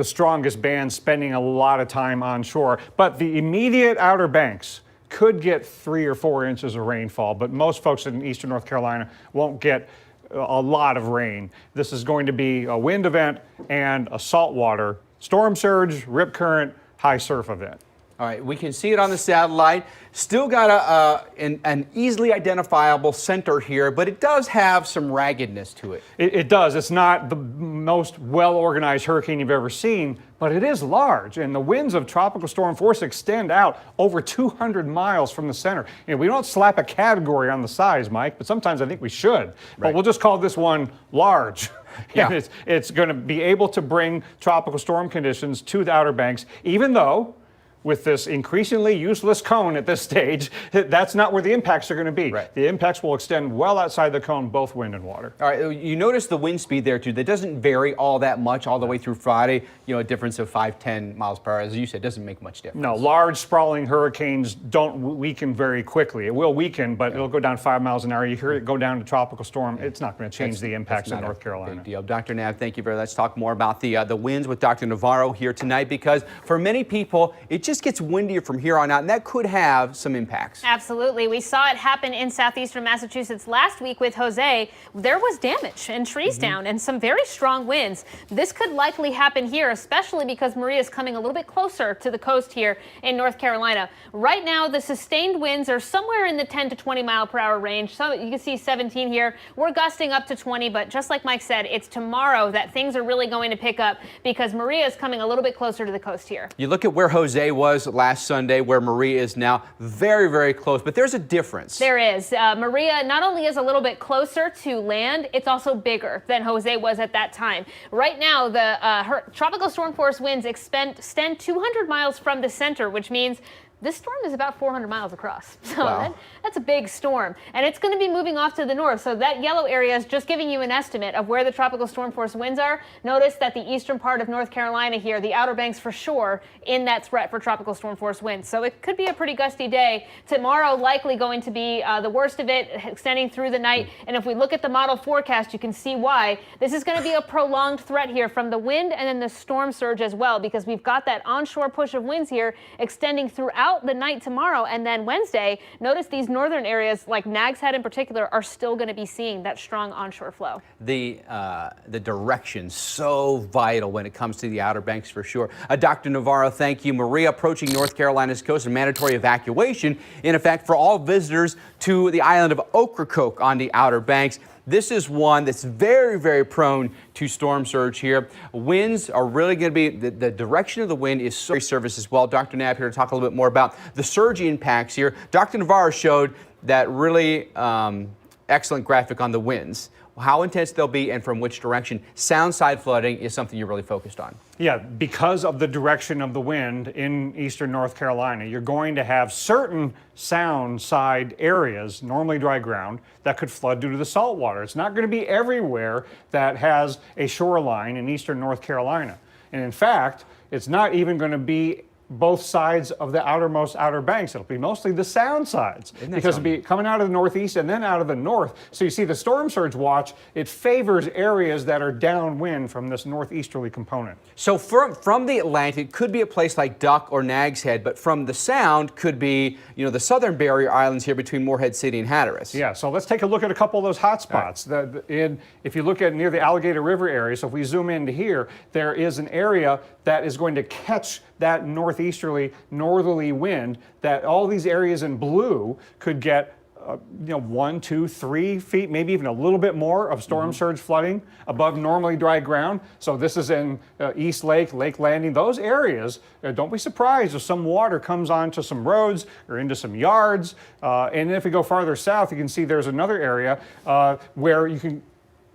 strongest band spending a lot of time on shore. But the immediate Outer Banks could get 3 or 4 inches of rainfall, but most folks in eastern North Carolina won't get a lot of rain. This is going to be a wind event and a saltwater storm surge, rip current, high surf event. All right, we can see it on the satellite. Still got an easily identifiable center here, but it does have some raggedness to it. It does. It's not the most well-organized hurricane you've ever seen, but it is large, and the winds of tropical storm force extend out over 200 miles from the center. You know, we don't slap a category on the size, Mike, but sometimes I think we should. Right. But we'll just call this one large. Yeah. And it's going to be able to bring tropical storm conditions to the Outer Banks, even though with this increasingly useless cone at this stage, that's not where the impacts are going to be. Right. The impacts will extend well outside the cone, both wind and water. All right, you notice the wind speed there too. That doesn't vary all that much all the way through Friday. You know, a difference of 5-10 miles per hour, as you said, doesn't make much difference. No, large sprawling hurricanes don't weaken very quickly. It will weaken, but it'll go down 5 miles an hour. You hear it go down to tropical storm. It's not going to change the impacts in North Carolina. Big deal. Dr. Knabb, thank you very much. Let's talk more about the winds with Dr. Navarro here tonight, because for many people, it just gets windier from here on out, and that could have some impacts. Absolutely. We saw it happen in southeastern Massachusetts last week with Jose. There was damage and trees down and some very strong winds. This could likely happen here, especially because Maria is coming a little bit closer to the coast here in North Carolina. Right now, the sustained winds are somewhere in the 10 to 20 mile per hour range. So you can see 17 here. We're gusting up to 20, but just like Mike said, it's tomorrow that things are really going to pick up because Maria is coming a little bit closer to the coast here. You look at where Jose was last Sunday, where Maria is now, very, very close, but there's a difference. There is. Maria not only is a little bit closer to land, it's also bigger than Jose was at that time. Right now, the tropical storm force winds extend 200 miles from the center, which means this storm is about 400 miles across. So wow. That's a big storm. And it's going to be moving off to the north. So that yellow area is just giving you an estimate of where the tropical storm force winds are. Notice that the eastern part of North Carolina here, the Outer Banks for sure, in that threat for tropical storm force winds. So it could be a pretty gusty day. Tomorrow likely going to be the worst of it, extending through the night. And if we look at the model forecast, you can see why. This is going to be a prolonged threat here from the wind and then the storm surge as well, because we've got that onshore push of winds here extending throughout the night tomorrow, and then Wednesday, notice these northern areas like Nags Head in particular are still going to be seeing that strong onshore flow. The direction so vital when it comes to the Outer Banks for sure. Dr. Navarro, thank you. Maria approaching North Carolina's coast, and mandatory evacuation in effect for all visitors to the island of Ocracoke on the Outer Banks. This is one that's very, very prone to storm surge here. Winds are really going to be, the direction of the wind is so service as well. Dr. Knabb here to talk a little bit more about the surge impacts here. Dr. Navarro showed that really excellent graphic on the winds. how intense they'll be and from which direction. Sound side flooding is something you're really focused on. Yeah, because of the direction of the wind in eastern North Carolina, you're going to have certain sound side areas, normally dry ground, that could flood due to the salt water. It's not going to be everywhere that has a shoreline in eastern North Carolina. And in fact, it's not even going to be both sides of the outer banks. It'll be mostly the sound sides because it'll be coming out of the northeast and then out of the north. So you see the storm surge watch, it favors areas that are downwind from this northeasterly component. So from the Atlantic could be a place like Duck or Nag's Head, but from the sound could be, the southern barrier islands here between Morehead City and Hatteras. Yeah, so let's take a look at a couple of those hot spots. Right. If you look at near the Alligator River area, so if we zoom into here, there is an area that is going to catch that northerly wind, that all these areas in blue could get 1, 2, 3 feet, maybe even a little bit more of storm surge flooding above normally dry ground. So this is in East Lake, Lake Landing, those areas. Don't be surprised if some water comes onto some roads or into some yards. And if we go farther south, you can see there's another area where you can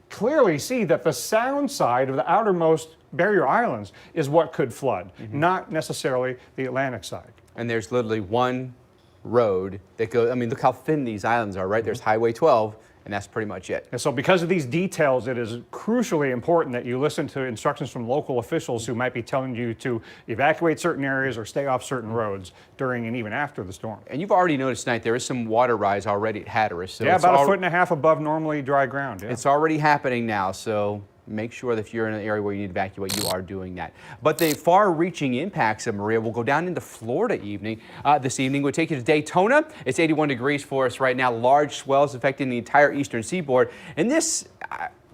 clearly see that the sound side of the outermost barrier islands is what could flood, not necessarily the Atlantic side. And there's literally one road that goes, look how thin these islands are, right? There's Highway 12, and that's pretty much it. And so because of these details, it is crucially important that you listen to instructions from local officials who might be telling you to evacuate certain areas or stay off certain roads during and even after the storm. And you've already noticed tonight there is some water rise already at Hatteras. So yeah, about 1.5 feet above normally dry ground. Yeah. It's already happening now, so make sure that if you're in an area where you need to evacuate, you are doing that. But the far-reaching impacts of Maria will go down into Florida this evening. We'll take you to Daytona. It's 81 degrees for us right now. Large swells affecting the entire eastern seaboard. And this,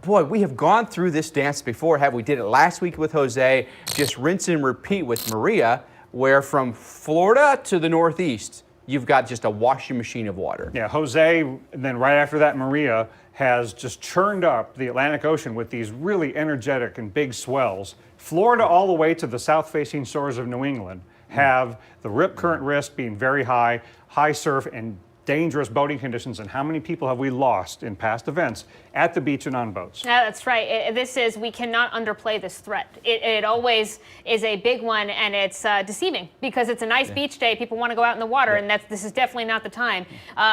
boy, we have gone through this dance before, we did it last week with Jose, just rinse and repeat with Maria, where from Florida to the northeast, you've got just a washing machine of water. Yeah, Jose, and then right after that, Maria has just churned up the Atlantic Ocean with these really energetic and big swells. Florida all the way to the south-facing shores of New England have the rip current risk being very high, high surf, and dangerous boating conditions. And how many people have we lost in past events at the beach and on boats? Yeah, that's right. We cannot underplay this threat. It always is a big one, and it's deceiving because it's a nice beach day. People want to go out in the water, and this is definitely not the time.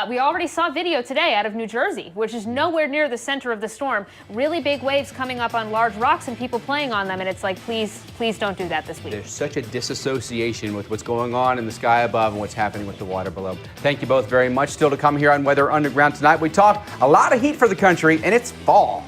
We already saw video today out of New Jersey, which is nowhere near the center of the storm. Really big waves coming up on large rocks and people playing on them, and it's like, please don't do that this week. There's such a disassociation with what's going on in the sky above and what's happening with the water below. Thank you both very much. Still to come here on Weather Underground tonight. We talk a lot of heat for the country, and it's fall.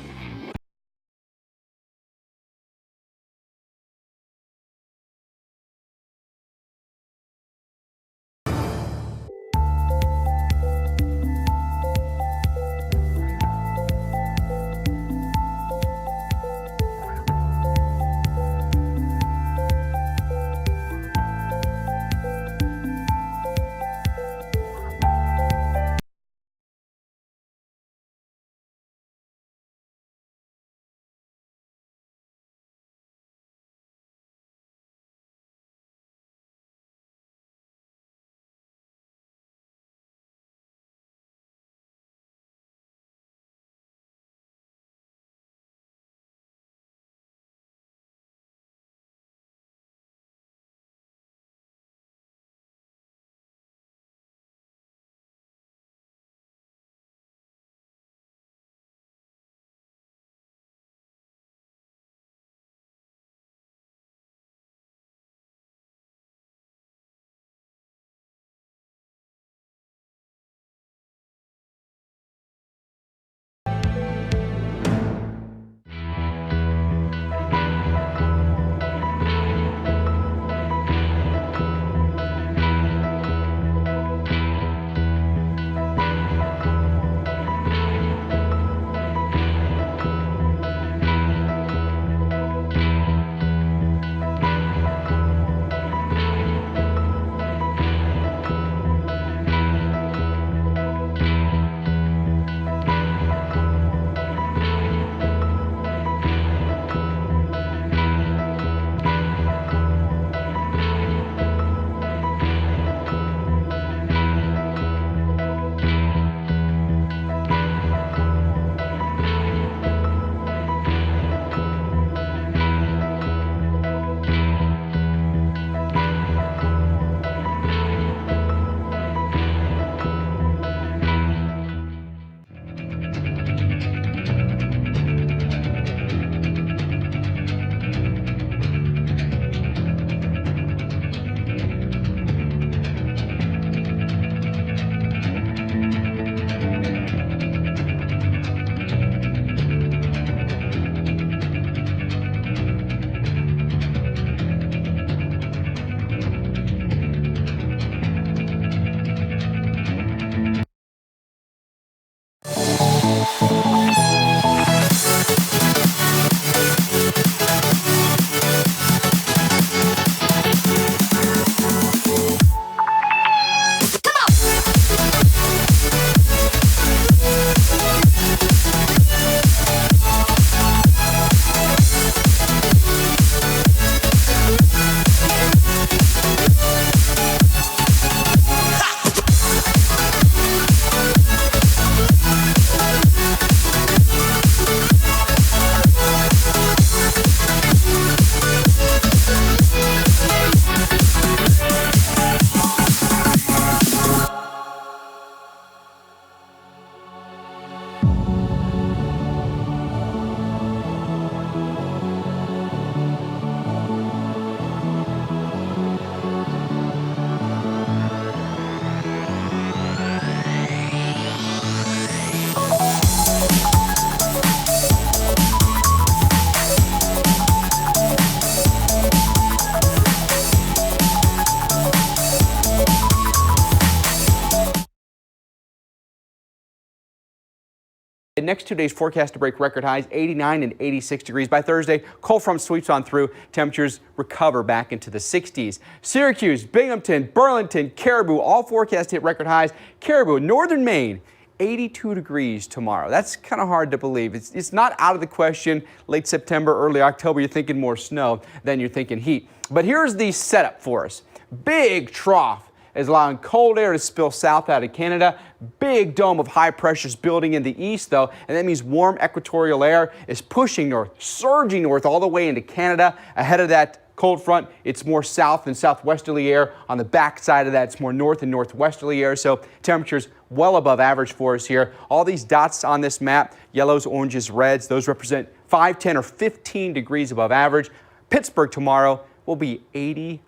The next 2 days forecast to break record highs, 89 and 86 degrees. By Thursday, cold front sweeps on through. Temperatures recover back into the 60s. Syracuse, Binghamton, Burlington, Caribou, all forecast hit record highs. Caribou, northern Maine, 82 degrees tomorrow. That's kind of hard to believe. It's not out of the question. Late September, early October, you're thinking more snow than you're thinking heat. But here's the setup for us. Big trough is allowing cold air to spill south out of Canada. Big dome of high pressures building in the east, though, and that means warm equatorial air is pushing north, surging north all the way into Canada. Ahead of that cold front, it's more south and southwesterly air. On the back side of that, it's more north and northwesterly air, so temperatures well above average for us here. All these dots on this map, yellows, oranges, reds, those represent 5, 10, or 15 degrees above average. Pittsburgh tomorrow will be 88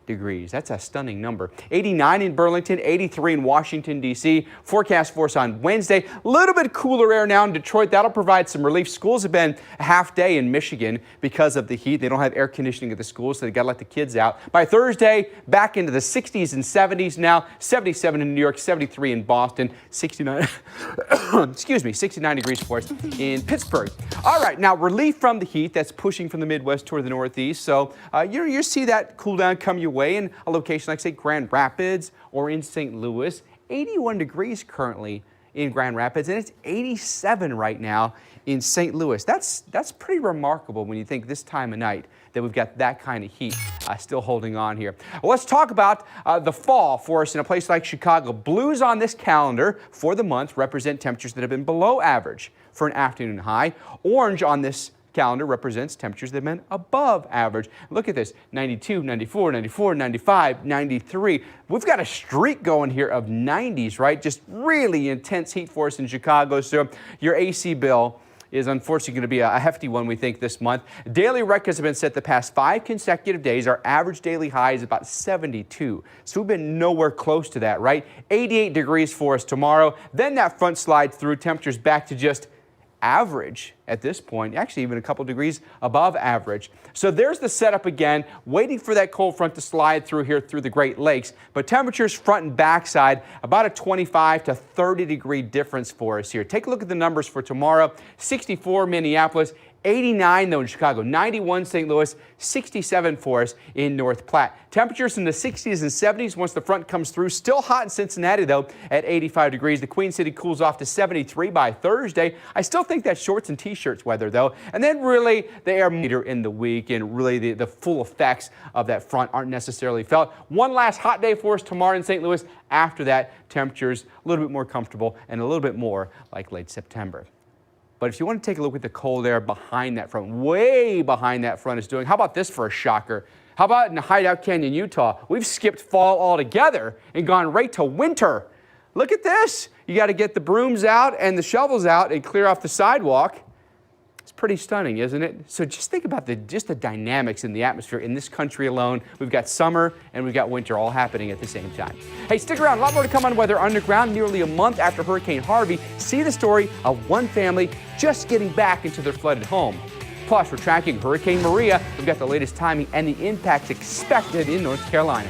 degrees. That's a stunning number. 89 in Burlington, 83 in Washington, D.C. Forecast for us on Wednesday. A little bit cooler air now in Detroit. That'll provide some relief. Schools have been a half day in Michigan because of the heat. They don't have air conditioning at the schools, so they got to let the kids out. By Thursday, back into the 60s and 70s now. 77 in New York, 73 in Boston, 69, 69 degrees for us in Pittsburgh. All right, now relief from the heat that's pushing from the Midwest toward the Northeast. So you see that cool down come your way in a location like, say, Grand Rapids or in St. Louis. 81 degrees currently in Grand Rapids, and it's 87 right now in St. Louis. That's pretty remarkable when you think this time of night that we've got that kind of heat still holding on here. Well, let's talk about the fall for us in a place like Chicago. Blues on this calendar for the month represent temperatures that have been below average for an afternoon high. Orange on this calendar represents temperatures that have been above average. Look at this, 92, 94, 94, 95, 93. We've got a streak going here of 90s, right? Just really intense heat for us in Chicago. So your AC bill is unfortunately going to be a hefty one, we think, this month. Daily records have been set the past 5 consecutive days. Our average daily high is about 72. So we've been nowhere close to that, right? 88 degrees for us tomorrow. Then that front slide through, temperatures back to just average at this point, actually even a couple degrees above average. So there's the setup again, waiting for that cold front to slide through here through the Great Lakes. But temperatures front and backside, about a 25 to 30 degree difference for us here. Take a look at the numbers for tomorrow. 64 Minneapolis, 89 though in Chicago, 91 St. Louis, 67 for us in North Platte. Temperatures in the 60s and 70s once the front comes through. Still hot in Cincinnati though at 85 degrees. The Queen City cools off to 73 by Thursday. I still think that's shorts and t-shirts weather though. And then really the air meter in the week and really the full effects of that front aren't necessarily felt. One last hot day for us tomorrow in St. Louis. After that, temperatures a little bit more comfortable and a little bit more like late September. But if you want to take a look at the cold air behind that front, way behind that front is doing, how about this for a shocker? How about in Hideout Canyon, Utah? We've skipped fall altogether and gone right to winter. Look at this. You got to get the brooms out and the shovels out and clear off the sidewalk. It's pretty stunning, isn't it? So just think about the dynamics in the atmosphere in this country alone. We've got summer and we've got winter all happening at the same time. Hey, stick around. A lot more to come on Weather Underground. Nearly a month after Hurricane Harvey, see the story of one family just getting back into their flooded home. Plus, we're tracking Hurricane Maria. We've got the latest timing and the impacts expected in North Carolina.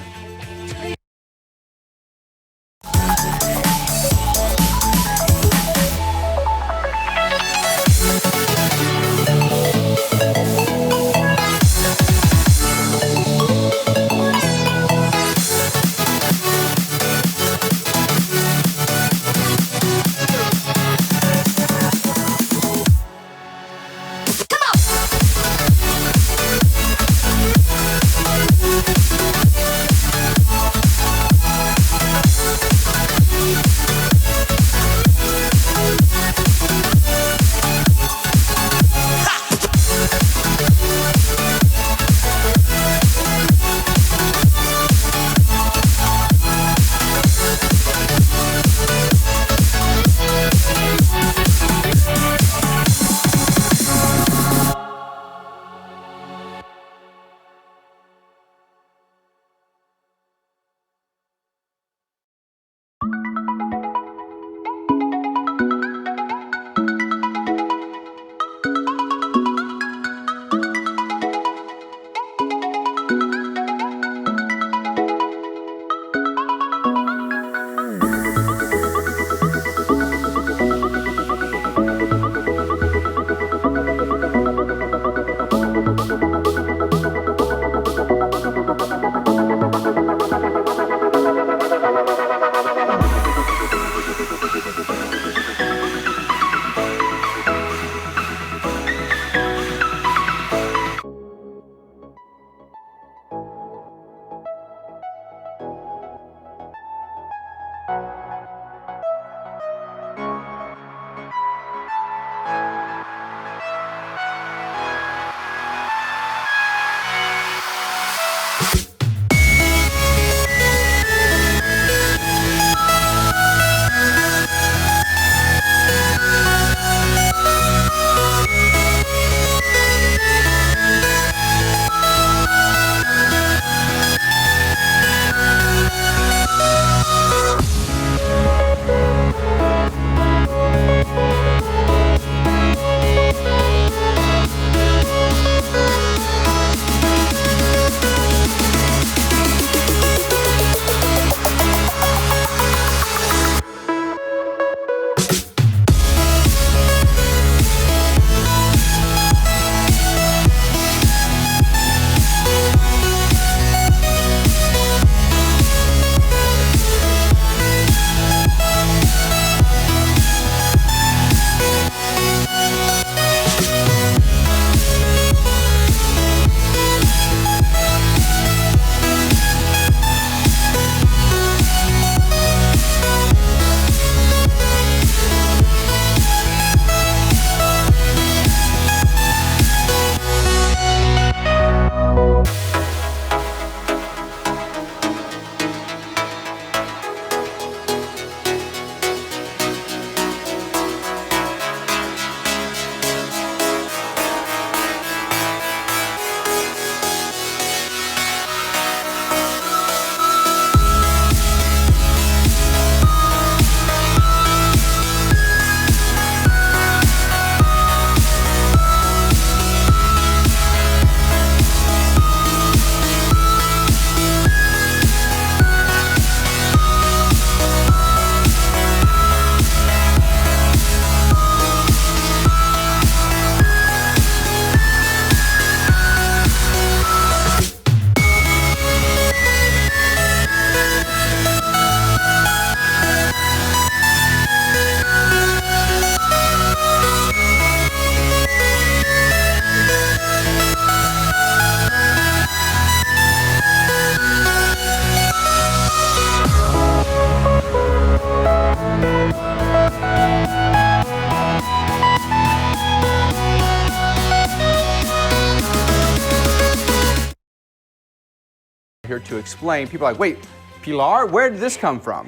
Here to explain. People are like, wait, Pilar, where did this come from?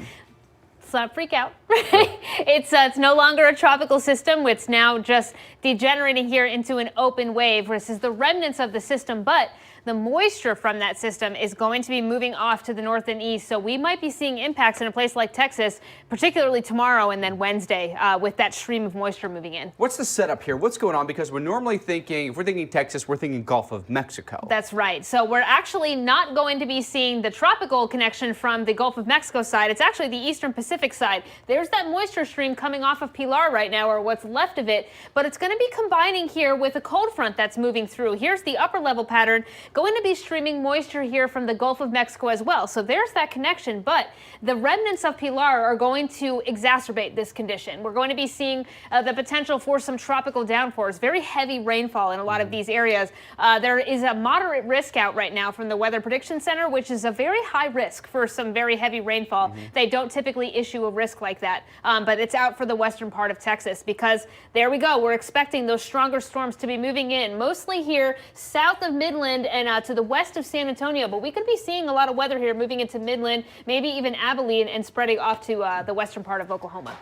Let's not freak out. It's no longer a tropical system. It's now just degenerating here into an open wave. This is the remnants of the system, but the moisture from that system is going to be moving off to the north and east. So we might be seeing impacts in a place like Texas, particularly tomorrow and then Wednesday, with that stream of moisture moving in. What's the setup here? What's going on? Because we're normally thinking, if we're thinking Texas, we're thinking Gulf of Mexico. That's right. So we're actually not going to be seeing the tropical connection from the Gulf of Mexico side. It's actually the eastern Pacific side. There's that moisture stream coming off of Pilar right now, or what's left of it, but it's going to be combining here with a cold front that's moving through. Here's the upper level pattern, going to be streaming moisture here from the Gulf of Mexico as well. So there's that connection, but the remnants of Pilar are going to exacerbate this condition. We're going to be seeing the potential for some tropical downpours, very heavy rainfall in a lot of these areas. There is a moderate risk out right now from the Weather Prediction Center, which is a very high risk for some very heavy rainfall. They don't typically issue a risk like that, but it's out for the western part of Texas because there we go. We're expecting those stronger storms to be moving in, mostly here south of Midland and to the west of San Antonio, but we could be seeing a lot of weather here moving into Midland, maybe even Abilene, and spreading off to the western part of Oklahoma.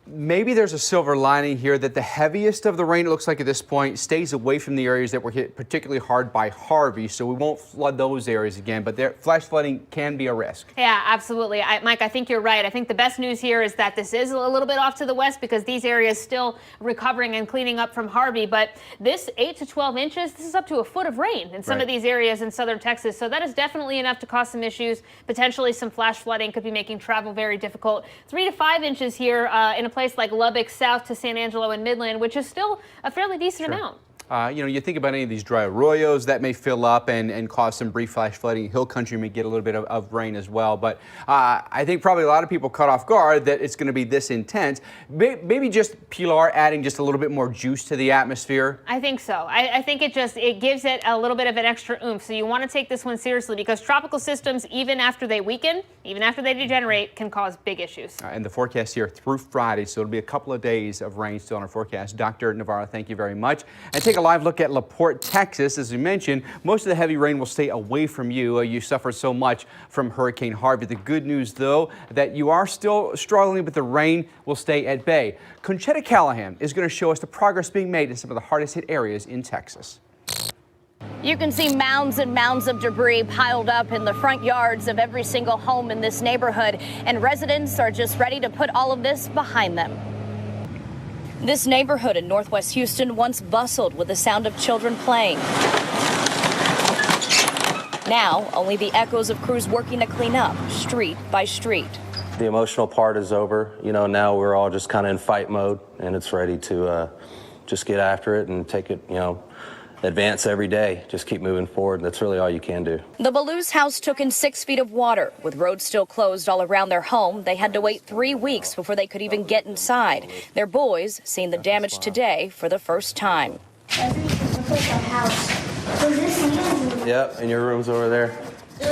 Maybe there's a silver lining here that the heaviest of the rain, it looks like at this point, stays away from the areas that were hit particularly hard by Harvey, so we won't flood those areas again, but flash flooding can be a risk. Yeah, absolutely. Mike, I think you're right. I think the best news here is that this is a little bit off to the west because these areas still recovering and cleaning up from Harvey, but this 8 to 12 inches, this is up to a foot of rain in some of these areas in southern Texas, so that is definitely enough to cause some issues. Potentially some flash flooding could be making travel very difficult. 3 to 5 inches here in a place like Lubbock, south to San Angelo and Midland, which is still a fairly decent amount. You think about any of these dry arroyos that may fill up and cause some brief flash flooding. Hill country may get a little bit of rain as well. But I think probably a lot of people caught off guard that it's going to be this intense. Maybe just Pilar adding just a little bit more juice to the atmosphere. I think so. I think it gives it a little bit of an extra oomph. So you want to take this one seriously because tropical systems, even after they weaken, even after they degenerate, can cause big issues. And the forecast here through Friday, so it'll be a couple of days of rain still on our forecast. Dr. Navarro, thank you very much. And take a live look at LaPorte, Texas. As we mentioned, most of the heavy rain will stay away from you. You suffered so much from Hurricane Harvey. The good news, though, that you are still struggling, but the rain will stay at bay. Conchetta Callahan is going to show us the progress being made in some of the hardest hit areas in Texas. You can see mounds and mounds of debris piled up in the front yards of every single home in this neighborhood, and residents are just ready to put all of this behind them. This neighborhood in northwest Houston once bustled with the sound of children playing. Now, only the echoes of crews working to clean up street by street. The emotional part is over. Now we're all just kind of in fight mode, and it's ready to just get after it and take it, advance every day. Just keep moving forward. That's really all you can do. The Ballous house took in 6 feet of water. With roads still closed all around their home, they had to wait 3 weeks before they could even get inside. Their boys seeing the damage today for the first time. Yep, and your room's over there.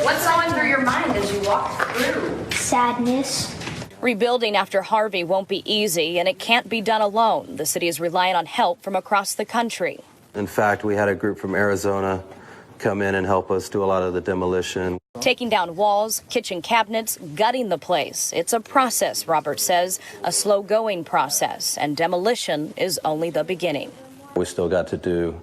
What's going through your mind as you walk through? Sadness. Rebuilding after Harvey won't be easy, and it can't be done alone. The city is relying on help from across the country. In fact, we had a group from Arizona come in and help us do a lot of the demolition. Taking down walls, kitchen cabinets, gutting the place. It's a process, Robert says, a slow-going process, and demolition is only the beginning. We still got to do,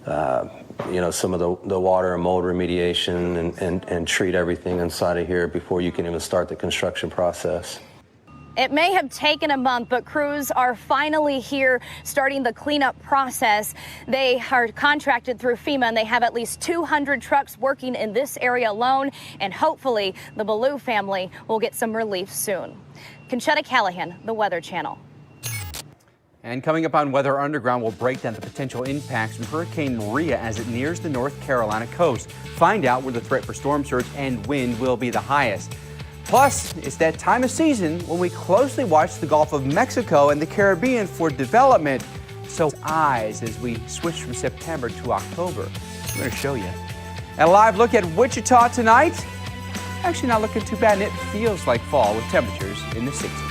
some of the water and mold remediation and treat everything inside of here before you can even start the construction process. It may have taken a month, but crews are finally here starting the cleanup process. They are contracted through FEMA, and they have at least 200 trucks working in this area alone, and hopefully the Ballou family will get some relief soon. Conchetta Callahan, the Weather Channel. And coming up on Weather Underground, we'll break down the potential impacts from Hurricane Maria as it nears the North Carolina coast. Find out where the threat for storm surge and wind will be the highest. Plus, it's that time of season when we closely watch the Gulf of Mexico and the Caribbean for development. So eyes as we switch from September to October. We're going to show you. And a live look at Wichita tonight. Actually not looking too bad, and it feels like fall with temperatures in the 60s.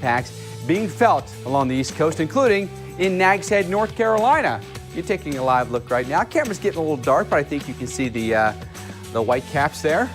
impacts being felt along the East Coast, including in Nags Head, North Carolina. You're taking a live look right now. Camera's getting a little dark, but I think you can see the white caps there.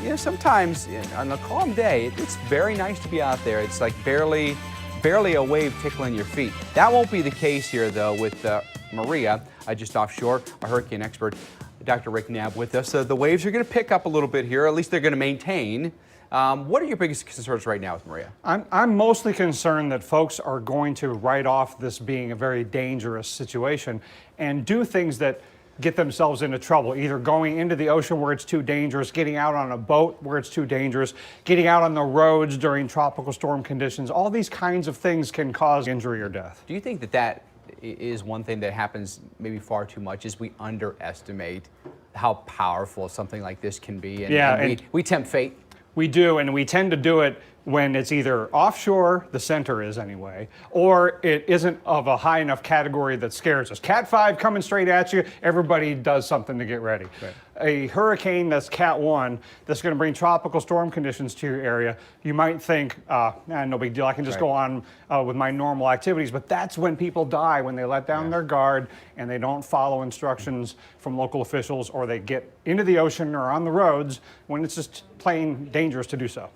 You know, sometimes on a calm day, it's very nice to be out there. It's like barely a wave tickling your feet. That won't be the case here, though, with Maria, just offshore, a hurricane expert, Dr. Rick Knabb with us. So the waves are going to pick up a little bit here. At least they're going to maintain. What are your biggest concerns right now with Maria? I'm mostly concerned that folks are going to write off this being a very dangerous situation and do things that get themselves into trouble, either going into the ocean where it's too dangerous, getting out on a boat where it's too dangerous, getting out on the roads during tropical storm conditions. All these kinds of things can cause injury or death. Do you think that is one thing that happens maybe far too much, is we underestimate how powerful something like this can be, and we tempt fate? We do, and we tend to do it when it's either offshore, the center is anyway, or it isn't of a high enough category that scares us. Cat 5 coming straight at you, everybody does something to get ready. Right. A hurricane that's Cat 1 that's going to bring tropical storm conditions to your area, you might think, no big deal, I can just go on with my normal activities, but that's when people die, when they let down their guard and they don't follow instructions from local officials, or they get into the ocean or on the roads when it's just plain dangerous to do so.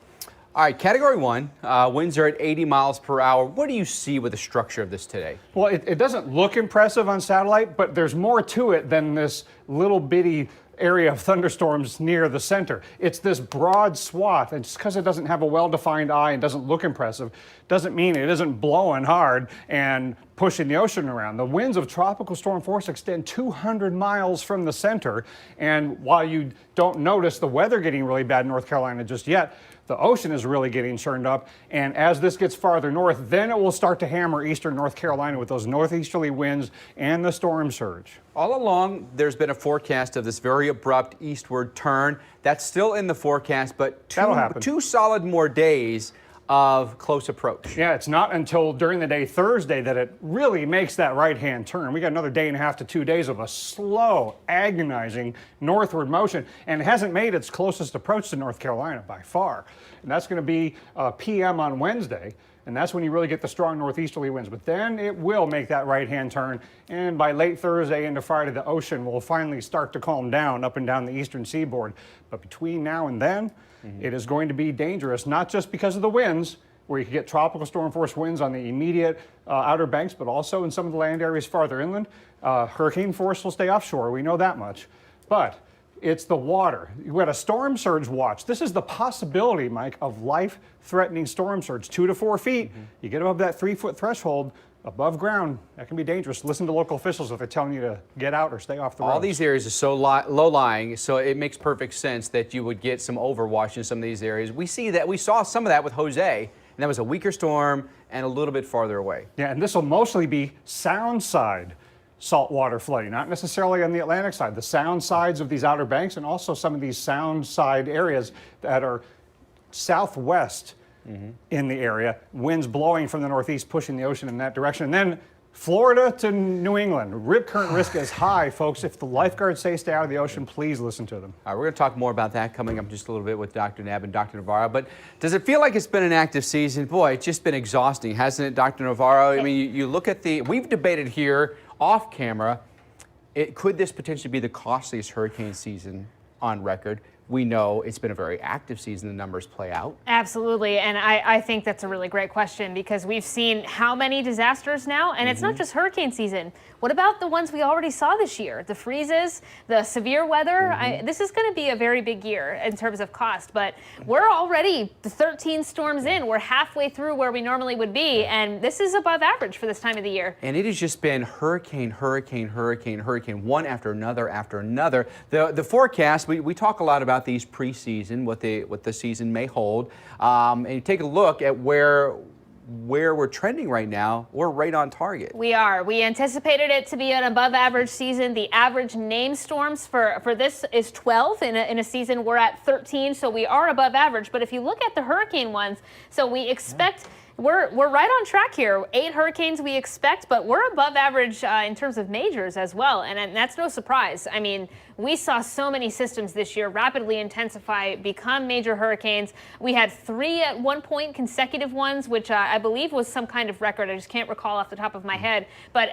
All right, Category 1, winds are at 80 miles per hour. What do you see with the structure of this today? Well, it doesn't look impressive on satellite, but there's more to it than this little bitty area of thunderstorms near the center. It's this broad swath, and just because it doesn't have a well-defined eye and doesn't look impressive, doesn't mean it isn't blowing hard and pushing the ocean around. The winds of tropical storm force extend 200 miles from the center, and while you don't notice the weather getting really bad in North Carolina just yet, the ocean is really getting churned up, and as this gets farther north, then it will start to hammer eastern North Carolina with those northeasterly winds and the storm surge. All along, there's been a forecast of this very abrupt eastward turn. That's still in the forecast, but two solid more days of close approach. Yeah, it's not until during the day Thursday that it really makes that right-hand turn. We got another day and a half to 2 days of a slow, agonizing northward motion, and it hasn't made its closest approach to North Carolina by far. And that's going to be p.m. on Wednesday, and that's when you really get the strong northeasterly winds. But then it will make that right-hand turn, and by late Thursday into Friday, the ocean will finally start to calm down up and down the eastern seaboard. But between now and then, it is going to be dangerous, not just because of the winds, where you can get tropical storm force winds on the immediate outer banks, but also in some of the land areas farther inland. Hurricane force will stay offshore, we know that much. But it's the water. You had a storm surge watch. This is the possibility, Mike, of life-threatening storm surge, 2 to 4 feet. You get above that 3-foot threshold, above ground, that can be dangerous. Listen to local officials if they're telling you to get out or stay off the road. All these areas are so low-lying, so it makes perfect sense that you would get some overwash in some of these areas. We saw some of that with Jose, and that was a weaker storm and a little bit farther away. Yeah, and this will mostly be sound side saltwater flooding, not necessarily on the Atlantic side. The sound sides of these outer banks, and also some of these sound side areas that are southwest in the area, winds blowing from the northeast, pushing the ocean in that direction. And then Florida to New England, rip current risk is high, folks. If the lifeguards say stay out of the ocean, please listen to them. All right, we're going to talk more about that coming up just a little bit with Dr. Knabb and Dr. Navarro. But does it feel like it's been an active season? Boy, it's just been exhausting, hasn't it, Dr. Navarro? I mean, you look at we've debated here off camera, could this potentially be the costliest hurricane season on record? We know it's been a very active season. The numbers play out. Absolutely. And I think that's a really great question, because we've seen how many disasters now, and it's not just hurricane season. What about the ones we already saw this year? The freezes, the severe weather. This is going to be a very big year in terms of cost, but we're already 13 storms in. We're halfway through where we normally would be, and this is above average for this time of the year. And it has just been hurricane, one after another after another. The forecast, we talk a lot about these preseason, what the season may hold, and you take a look at where we're trending right now. We're right on target. We are. We anticipated it to be an above average season. The average named storms for this is 12. In a season, we're at 13, so we are above average. But if you look at the hurricane ones, so we expect We're right on track here. 8 hurricanes we expect, but we're above average in terms of majors as well, and that's no surprise. I mean, we saw so many systems this year rapidly intensify, become major hurricanes. We had 3 at one point, consecutive ones, which I believe was some kind of record. I just can't recall off the top of my head, but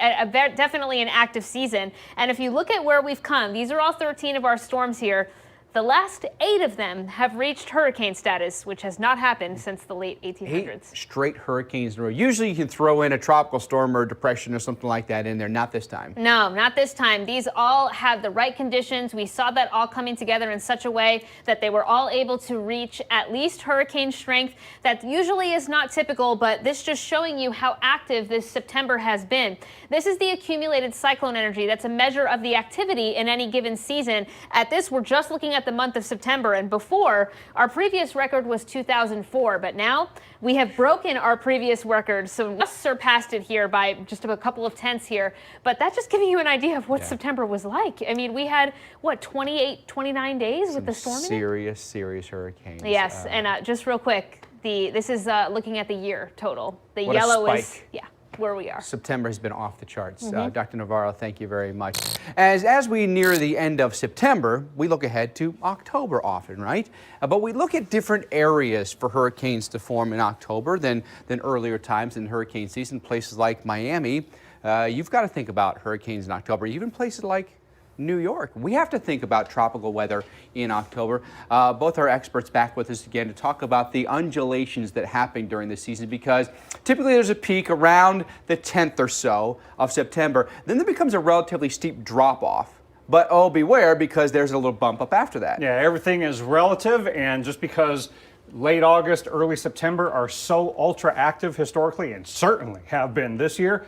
definitely an active season. And if you look at where we've come, these are all 13 of our storms here. The last 8 of them have reached hurricane status, which has not happened since the late 1800s. 8 straight hurricanes in a row. Usually you can throw in a tropical storm or a depression or something like that in there. Not this time. No, not this time. These all have the right conditions. We saw that all coming together in such a way that they were all able to reach at least hurricane strength. That usually is not typical, but this just showing you how active this September has been. This is the accumulated cyclone energy. That's a measure of the activity in any given season. At this, we're just looking at the month of September, and before, our previous record was 2004, but now we have broken our previous record, so just surpassed it here by just a couple of tenths here. But that's just giving you an idea of what September was like. I mean, we had, what, 28, 29 days with the storm in it? Serious hurricanes. Yes, and just real quick, this is looking at the year total. The what yellow a is, spike. where we are. September has been off the charts. Dr. Navarro, thank you very much. As we near the end of September, we look ahead to October often, right? But we look at different areas for hurricanes to form in October than earlier times in hurricane season. Places like Miami, you've got to think about hurricanes in October. Even places like New York. We have to think about tropical weather in October. Both our experts back with us again to talk about the undulations that happen during the season, because typically there's a peak around the 10th or so of September. Then there becomes a relatively steep drop off. But oh, beware, because there's a little bump up after that. Yeah, everything is relative, and just because late August, early September are so ultra active historically, and certainly have been this year,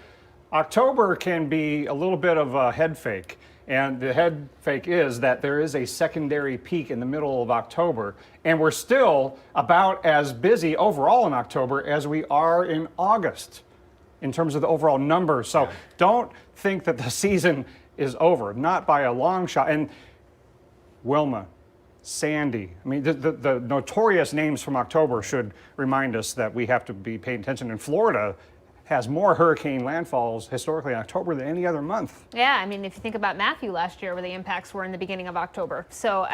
October can be a little bit of a head fake. And the head fake is that there is a secondary peak in the middle of October, and we're still about as busy overall in October as we are in August in terms of the overall numbers. So don't think that the season is over, not by a long shot. And Wilma, Sandy, I mean, the notorious names from October should remind us that we have to be paying attention. In Florida, has more hurricane landfalls historically in October than any other month. Yeah, I mean, if you think about Matthew last year, where the impacts were in the beginning of October. So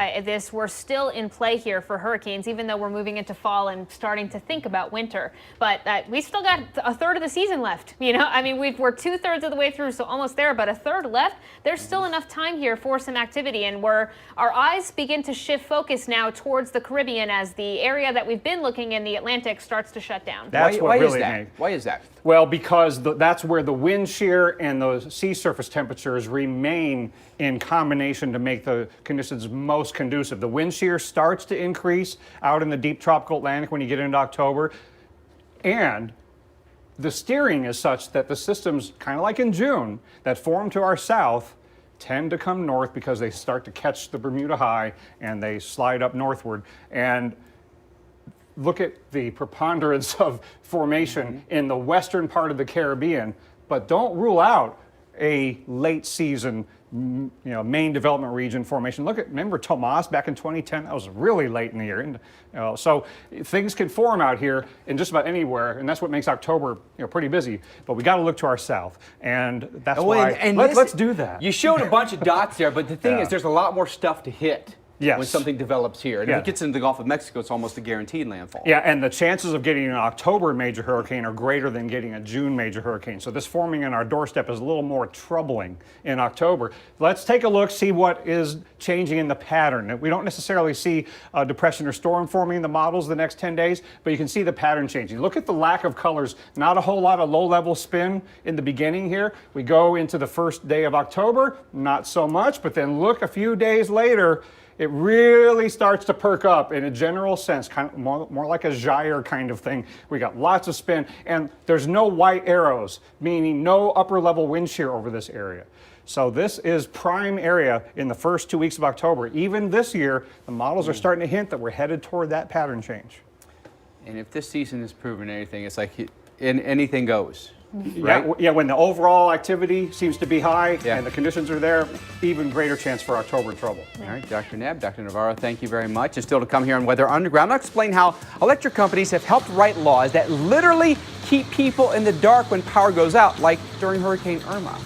we're still in play here for hurricanes, even though we're moving into fall and starting to think about winter. But we still got a third of the season left. You know, I mean, we're 2/3 of the way through, so almost there, but a third left. There's still enough time here for some activity, and our eyes begin to shift focus now towards the Caribbean as the area that we've been looking in the Atlantic starts to shut down. That's what really makes. Why is that? Well, because that's where the wind shear and the sea surface temperatures remain in combination to make the conditions most conducive. The wind shear starts to increase out in the deep tropical Atlantic when you get into October, and the steering is such that the systems, kind of like in June, that form to our south tend to come north because they start to catch the Bermuda High and they slide up northward. And look at the preponderance of formation in the western part of the Caribbean, but don't rule out a late season, main development region formation. Remember Tomas back in 2010? That was really late in the year. And, so things can form out here in just about anywhere, and that's what makes October pretty busy. But we got to look to our south, and that's why. Let's do that. You showed a bunch of dots there, but the thing is, there's a lot more stuff to hit. Yes. When something develops here. And if it gets into the Gulf of Mexico, it's almost a guaranteed landfall. Yeah, and the chances of getting an October major hurricane are greater than getting a June major hurricane. So this forming on our doorstep is a little more troubling in October. Let's take a look, see what is changing in the pattern. We don't necessarily see a depression or storm forming in the models the next 10 days, but you can see the pattern changing. Look at the lack of colors. Not a whole lot of low-level spin in the beginning here. We go into the first day of October, not so much, but then look a few days later, it really starts to perk up in a general sense, kind of more like a gyre kind of thing. We got lots of spin, and there's no white arrows, meaning no upper level wind shear over this area. So this is prime area in the first 2 weeks of October. Even this year, the models are starting to hint that we're headed toward that pattern change. And if this season has proven anything, it's like anything goes. Yeah, yeah, when the overall activity seems to be high Yeah. and the conditions are there, even greater chance for October trouble. All right, Dr. Nebb, Dr. Navarro, thank you very much. And still to come here on Weather Underground, I'll explain how electric companies have helped write laws that literally keep people in the dark when power goes out, like during Hurricane Irma.